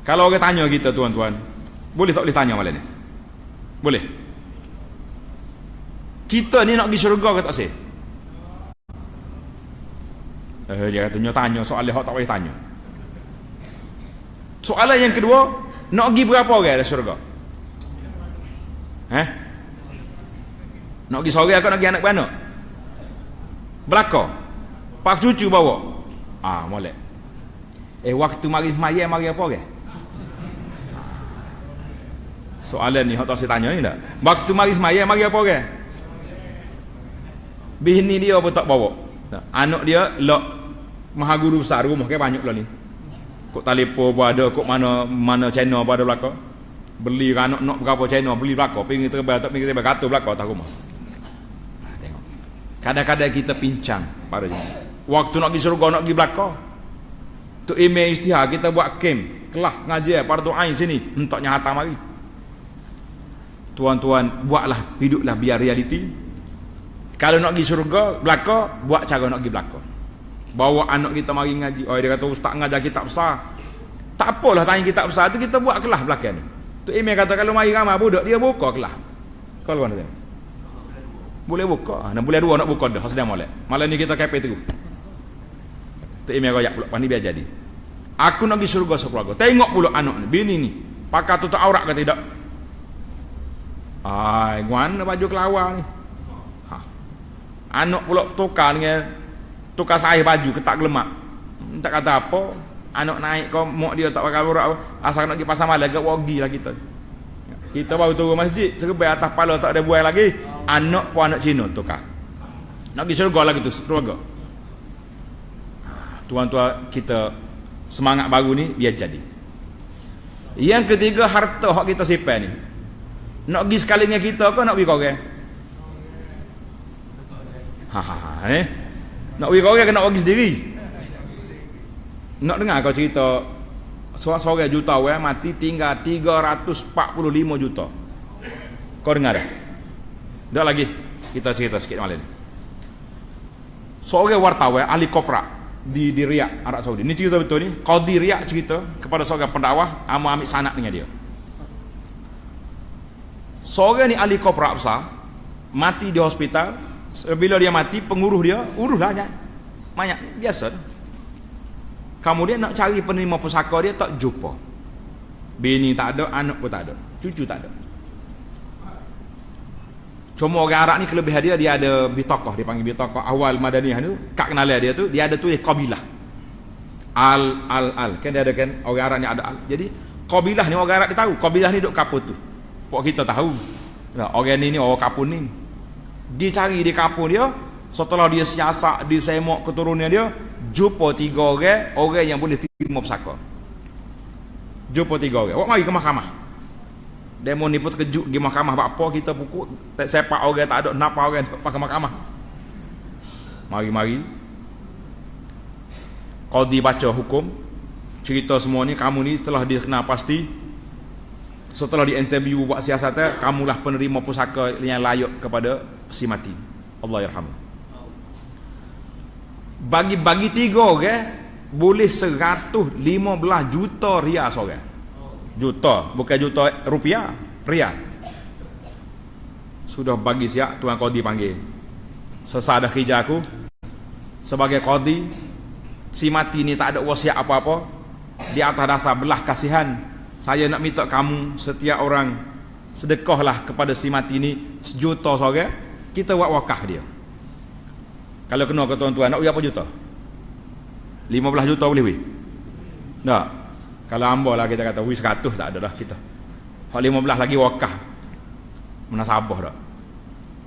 Kalau orang tanya kita tuan-tuan, boleh tak boleh tanya malam ni? Boleh. Kita ni nak pergi syurga ke tak sih? Dia katanya tanya soalan yang tak boleh tanya. Soalan yang kedua, nak pergi berapa orang dalam syurga? Nak pergi sore aku nak pergi anak beranak? Belakang? Pak cucu bawa? Molek. Waktu mari semayang mari apa orang? Soalan ni hak tak saya tanya ni tak? Waktu mari semayang mari apa orang? Bini dia apa tak bawa? Anak dia lok maha guru besar rumah kan banyak lah ni. Kok telefon pun ada, kok mana channel pun ada belakang. Beli anak nak berapa channel beli belakang, pingin terbang tak pingin terbang kata belakang tak rumah. Tengok. Kadang-kadang kita pincang pada ini. Waktu nak pergi surga, nak pergi belaka. Tu email istihar kita buat camp, kelah ngaji fardu ain sini, entoknya hatam mari. Tuan-tuan, buatlah, hiduplah biar realiti. Kalau nak pergi surga, belaka, buat cara nak pergi belaka. Bawa anak kita mari ngaji. Oh, dia kata ustaz ngajar kitab besar. Tak apalah tanya kitab besar tu, kita buat kelah belakang ni. Tu email kata kalau mari ramai budak, dia buka kelah. Kalau kan boleh buka. Nah, boleh dua nak buka dah, sedang molek. Malam ni kita kape terus. Tu email royak pula, ni biar jadi. Aku nak pergi surga sekeluarga. Tengok pula anak ni, bini ni. Pakai tutup aurat ke tidak? Ai, mana baju kelawar ni? Ha. Anak pula tukar saya baju ketak gelemak. Tak kata apa. Anak naik kau mak dia tak pakai aurat. Asal nak pergi pasar malam ke wagi lah kita. Kita baru turun masjid, serbai atas kepala tak ada buai lagi. Anak pun anak Cina tukar. Nak pergi surga lagi tu, keluarga. Tuan-tuan, kita semangat baru ni biar jadi. Yang ketiga, harta hak kita simpan ni. Nak pergi sekali dengan kita ke nak pergi korang? Nak pergi korang ke nak pergi sendiri? Nak dengar kau cerita seorang juta mati tinggal 345 juta. Kau dengar dah? Dah lagi kita cerita sikit malam ni. Seorang wartawan ahli kopra di Riyadh, Arab Saudi. Ini cerita betul ni. Qadi Riyadh cerita kepada seorang pendakwah, ambil sanad dengan dia. Seorang ni ahli kopra besar, mati di hospital. Bila dia mati, pengurus dia uruslah banyak biasa. Kemudian nak cari penerima pusaka dia tak jumpa. Bini tak ada, anak pun tak ada, cucu tak ada. Cuma orang Arab ni kelebihan dia ada bitaqah, dia panggil bitaqah awal Madaniyah tu, kad kenalan dia tu, dia ada tulis qabilah. Al. Kan dia ada kan orang Arab ni ada al. Jadi qabilah ni orang Arab dia tahu, qabilah ni duk kapur tu. Pok kita tahu. Nah, orang ni orang kapur ni. Dia cari di kampung dia, setelah dia siasat, dia semak keturunan dia, jumpa 3 orang yang boleh terima pusaka. Jumpa 3 orang. Awak mari ke mahkamah. Demo ni pun terkejut di mahkamah. Apa kita pukul sepak orang tak ada, napa orang pakai mahkamah. Mari-mari qadi baca hukum, cerita semua ni, kamu ni telah dikenal pasti. Setelah di interview buat siasatnya, kamulah penerima pusaka yang layak kepada si mati. Allah yarham. Bagi 3 orang boleh 115 juta riyal seorang. Juta, bukan juta rupiah, riyal. Sudah bagi siap, tuan qadi panggil. Selesai dah kerja aku sebagai qadi, si mati ni tak ada wasiat apa-apa. Di atas dasar belah kasihan, saya nak minta kamu setiap orang sedekahlah kepada si mati ni 1 juta seorang. Kita buat wakaf dia. Kalau kena ke tuan-tuan, nak berapa juta? 15 juta boleh weh? Tak. Kalau hamba lah kita kata, weh 100 tak ada dah kita. Hak 15 lagi wakaf. Munasabah tak?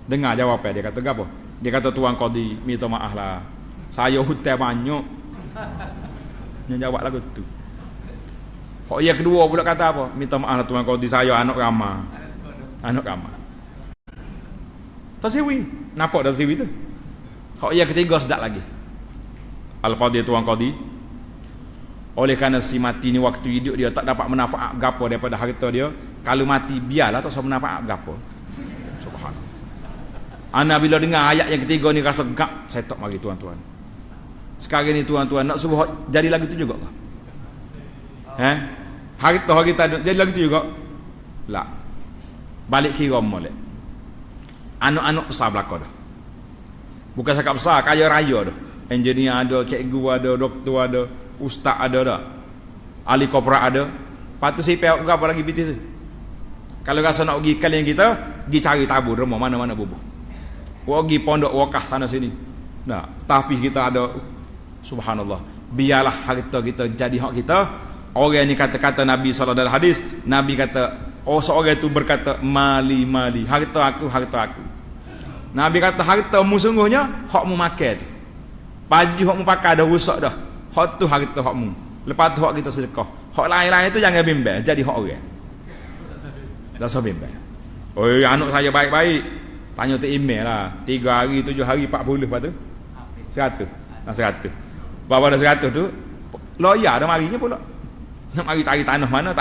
Dengar jawapan dia kata apa? Dia kata, tuan qadi, minta maaf lah. Saya hutang banyak. Dia jawab lagu tu. Hak yang kedua pula kata apa? Minta maaf lah tuan qadi, saya anak ramah. Anak ramah. Tersiwi. Nampak dah tersiwi tu? Hak yang ketiga sedap lagi. Al-Qadi, tuan qadi, oleh kerana si mati ni waktu hidup dia tak dapat manfaat gapo daripada harta dia, kalau mati biarlah tak usah manfaat gapo. Subhanallah. Ana bila dengar ayat yang ketiga ni rasa gap, saya tak mari tuan-tuan. Sekarang ni tuan-tuan nak suruh jadi lagu tu juga ke? Harta kita jadi lagu tu juga? Tak. Balik kira molek. Anak-anak besar belaka dah. Bukan cakap besar, kaya raya dah. Engineer ada, cikgu ada, doktor ada, ustaz ada dah. Ahli korporat ada. Patut siapa berapa lagi piti tu. Kalau rasa nak pergi kalian kita, pergi cari tabur rumah mana-mana bubuh. Pergi pondok wakaf sana sini. Nah, tapi kita ada subhanallah. Biarlah harta kita jadi hak kita. Orang ni kata-kata Nabi sallallahu alaihi hadis, Nabi kata, oh seorang itu berkata, mali, harta aku. Nabi kata, hartamu sungguhnya hakmu makan tu. Baju hakmu pakai dah rusak dah. Hak tu harta hakmu. Lepas tu hak kita sedekah. Hak lain-lain tu jangan bimbang, jadi hak orang. Dah usah bimbang. Oh, anak saya baik-baik. Tanya tu email lah. 3 hari, 7 hari, 40 lepas tu 100. 100. Bawa dah 100 tu, lawyer dah marinya pula. Nak mari cari tanah mana.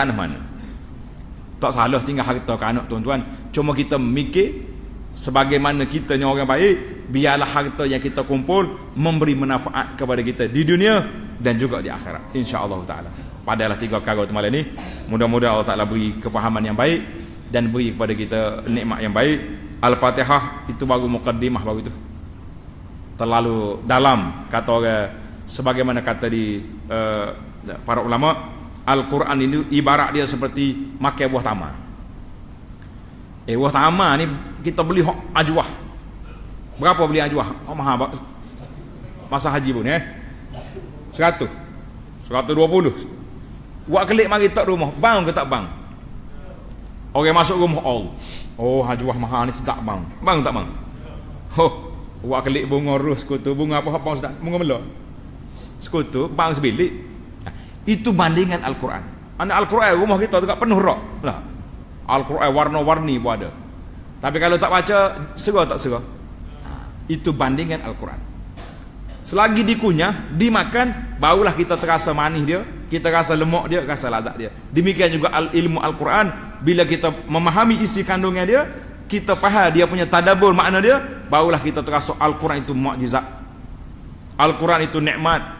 Tak salah tinggal harta ke anak tuan-tuan. Cuma kita mikir sebagaimana kita ni orang baik, biarlah harta yang kita kumpul memberi manfaat kepada kita di dunia dan juga di akhirat, insya-Allah taala. Padalah 3 perkara tu malam ni. Mudah-mudahan Allah taala beri kefahaman yang baik dan beri kepada kita nikmat yang baik. Al-Fatihah itu baru mukaddimah baru itu. Terlalu dalam kata orang, sebagaimana kata di para ulama, Al-Quran ini ibarat dia seperti makan buah tamar. Buah tamar ni kita beli ajwah. Berapa beli ajwah? Mahal masa haji pun 100, 120. Buat kelik mari tak rumah, bang ke tak bang? Orang masuk rumah, ajwah mahal ni sedap bang. Bang tak bang? Buat kelik bunga rus sekutu, bunga apa sedap, bunga melok sekutu, bang sebilik. Itu bandingan Al-Quran. Al-Quran rumah kita juga penuh rock lah. Al-Quran warna-warni pun ada. Tapi kalau tak baca, serah tak serah. Itu bandingan Al-Quran. Selagi dikunyah, dimakan, barulah kita terasa manis dia, kita rasa lemak dia, rasa lazat dia. Demikian juga ilmu Al-Quran, bila kita memahami isi kandungnya dia, kita faham dia punya tadabbur makna dia, barulah kita terasa Al-Quran itu mukjizat. Al-Quran itu nikmat.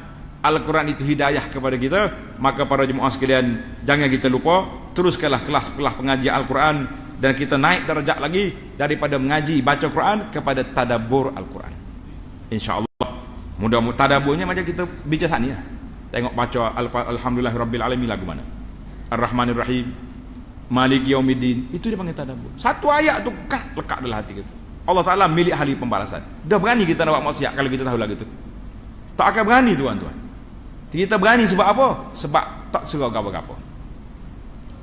Al-Quran itu hidayah kepada kita. Maka para jemaah sekalian, jangan kita lupa, teruskanlah kelas-kelas pengajian Al-Quran, dan kita naik darjat lagi daripada mengaji baca Quran kepada tadabbur Al-Quran, insya-Allah. Mudah-mudahan tadabburnya macam kita bicara ni lah. Tengok baca Alhamdulillahirabbil alamin lagu mana, Ar-Rahmanir Rahim, Malik Yaumiddin, itu dia panggil tadabbur. Satu ayat tu lekat dalam hati kita. Allah Taala milik ahli pembalasan. Dah berani kita nak buat maksiat kalau kita tahu lagu tu. Tak akan berani tuan-tuan. Kita berani sebab apa? Sebab tak serah apa-apa.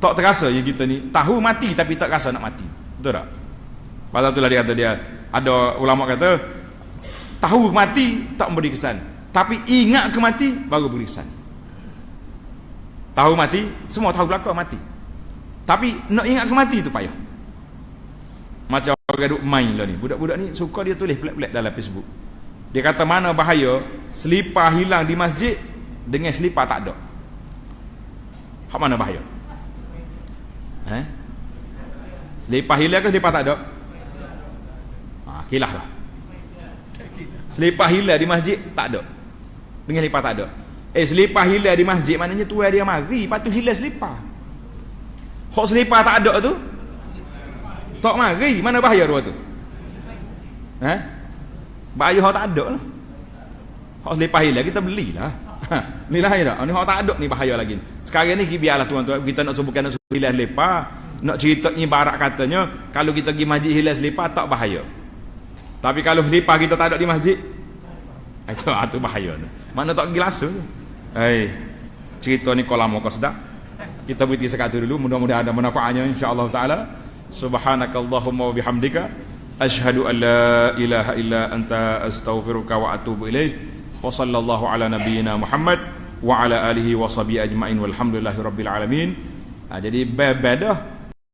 Tak terasa je kita ni tahu mati tapi tak rasa nak mati. Betul tak? Pasal itulah dia kata dia, ada ulama kata tahu mati tak memberi kesan, tapi ingat ke mati baru beri kesan. Tahu mati, semua tahu belakang mati, tapi nak ingat ke mati tu payah. Macam orang duk main lah ni, budak-budak ni suka dia tulis pelik-pelik dalam Facebook. Dia kata mana bahaya selipar hilang di masjid dengan selipar tak ada. Hak mana bahaya? Selipar hilang ke selipar tak ada? Khilaf dah. Selipar hilang di masjid tak ada dengan selipar tak ada. Selipar hilang di masjid maknanya tuan dia mari, lepas tu hilang selipar. Hak selipar tak ada tu tak mari, mana bahaya dua tu? Bahaya hak tak ada lah. Hak selipar hilang kita belilah. Ni lah ya. Ni hak tak ada ni bahaya lagi. Sekarang ni biarlah tuan-tuan, kita nak sebutkan nak hilang selipar, nak cerita ibarat katanya kalau kita pergi masjid hilang selipar tak bahaya. Tapi kalau selipar kita tak ada di masjid, itu bahaya. Mana tak pergi langsung tu. Cerita ni kalau lama kau sedap. Kita berhenti sekali dulu, mudah-mudahan ada manfaatnya insya-Allah taala. Subhanakallahumma wa bihamdika asyhadu an la ilaha illa anta astaghfiruka wa atubu ilaik. Wa sallallahu ala nabiyyina Muhammad wa ala alihi wa sahbihi ajmain walhamdulillahi rabbil alamin. Jadi berbeda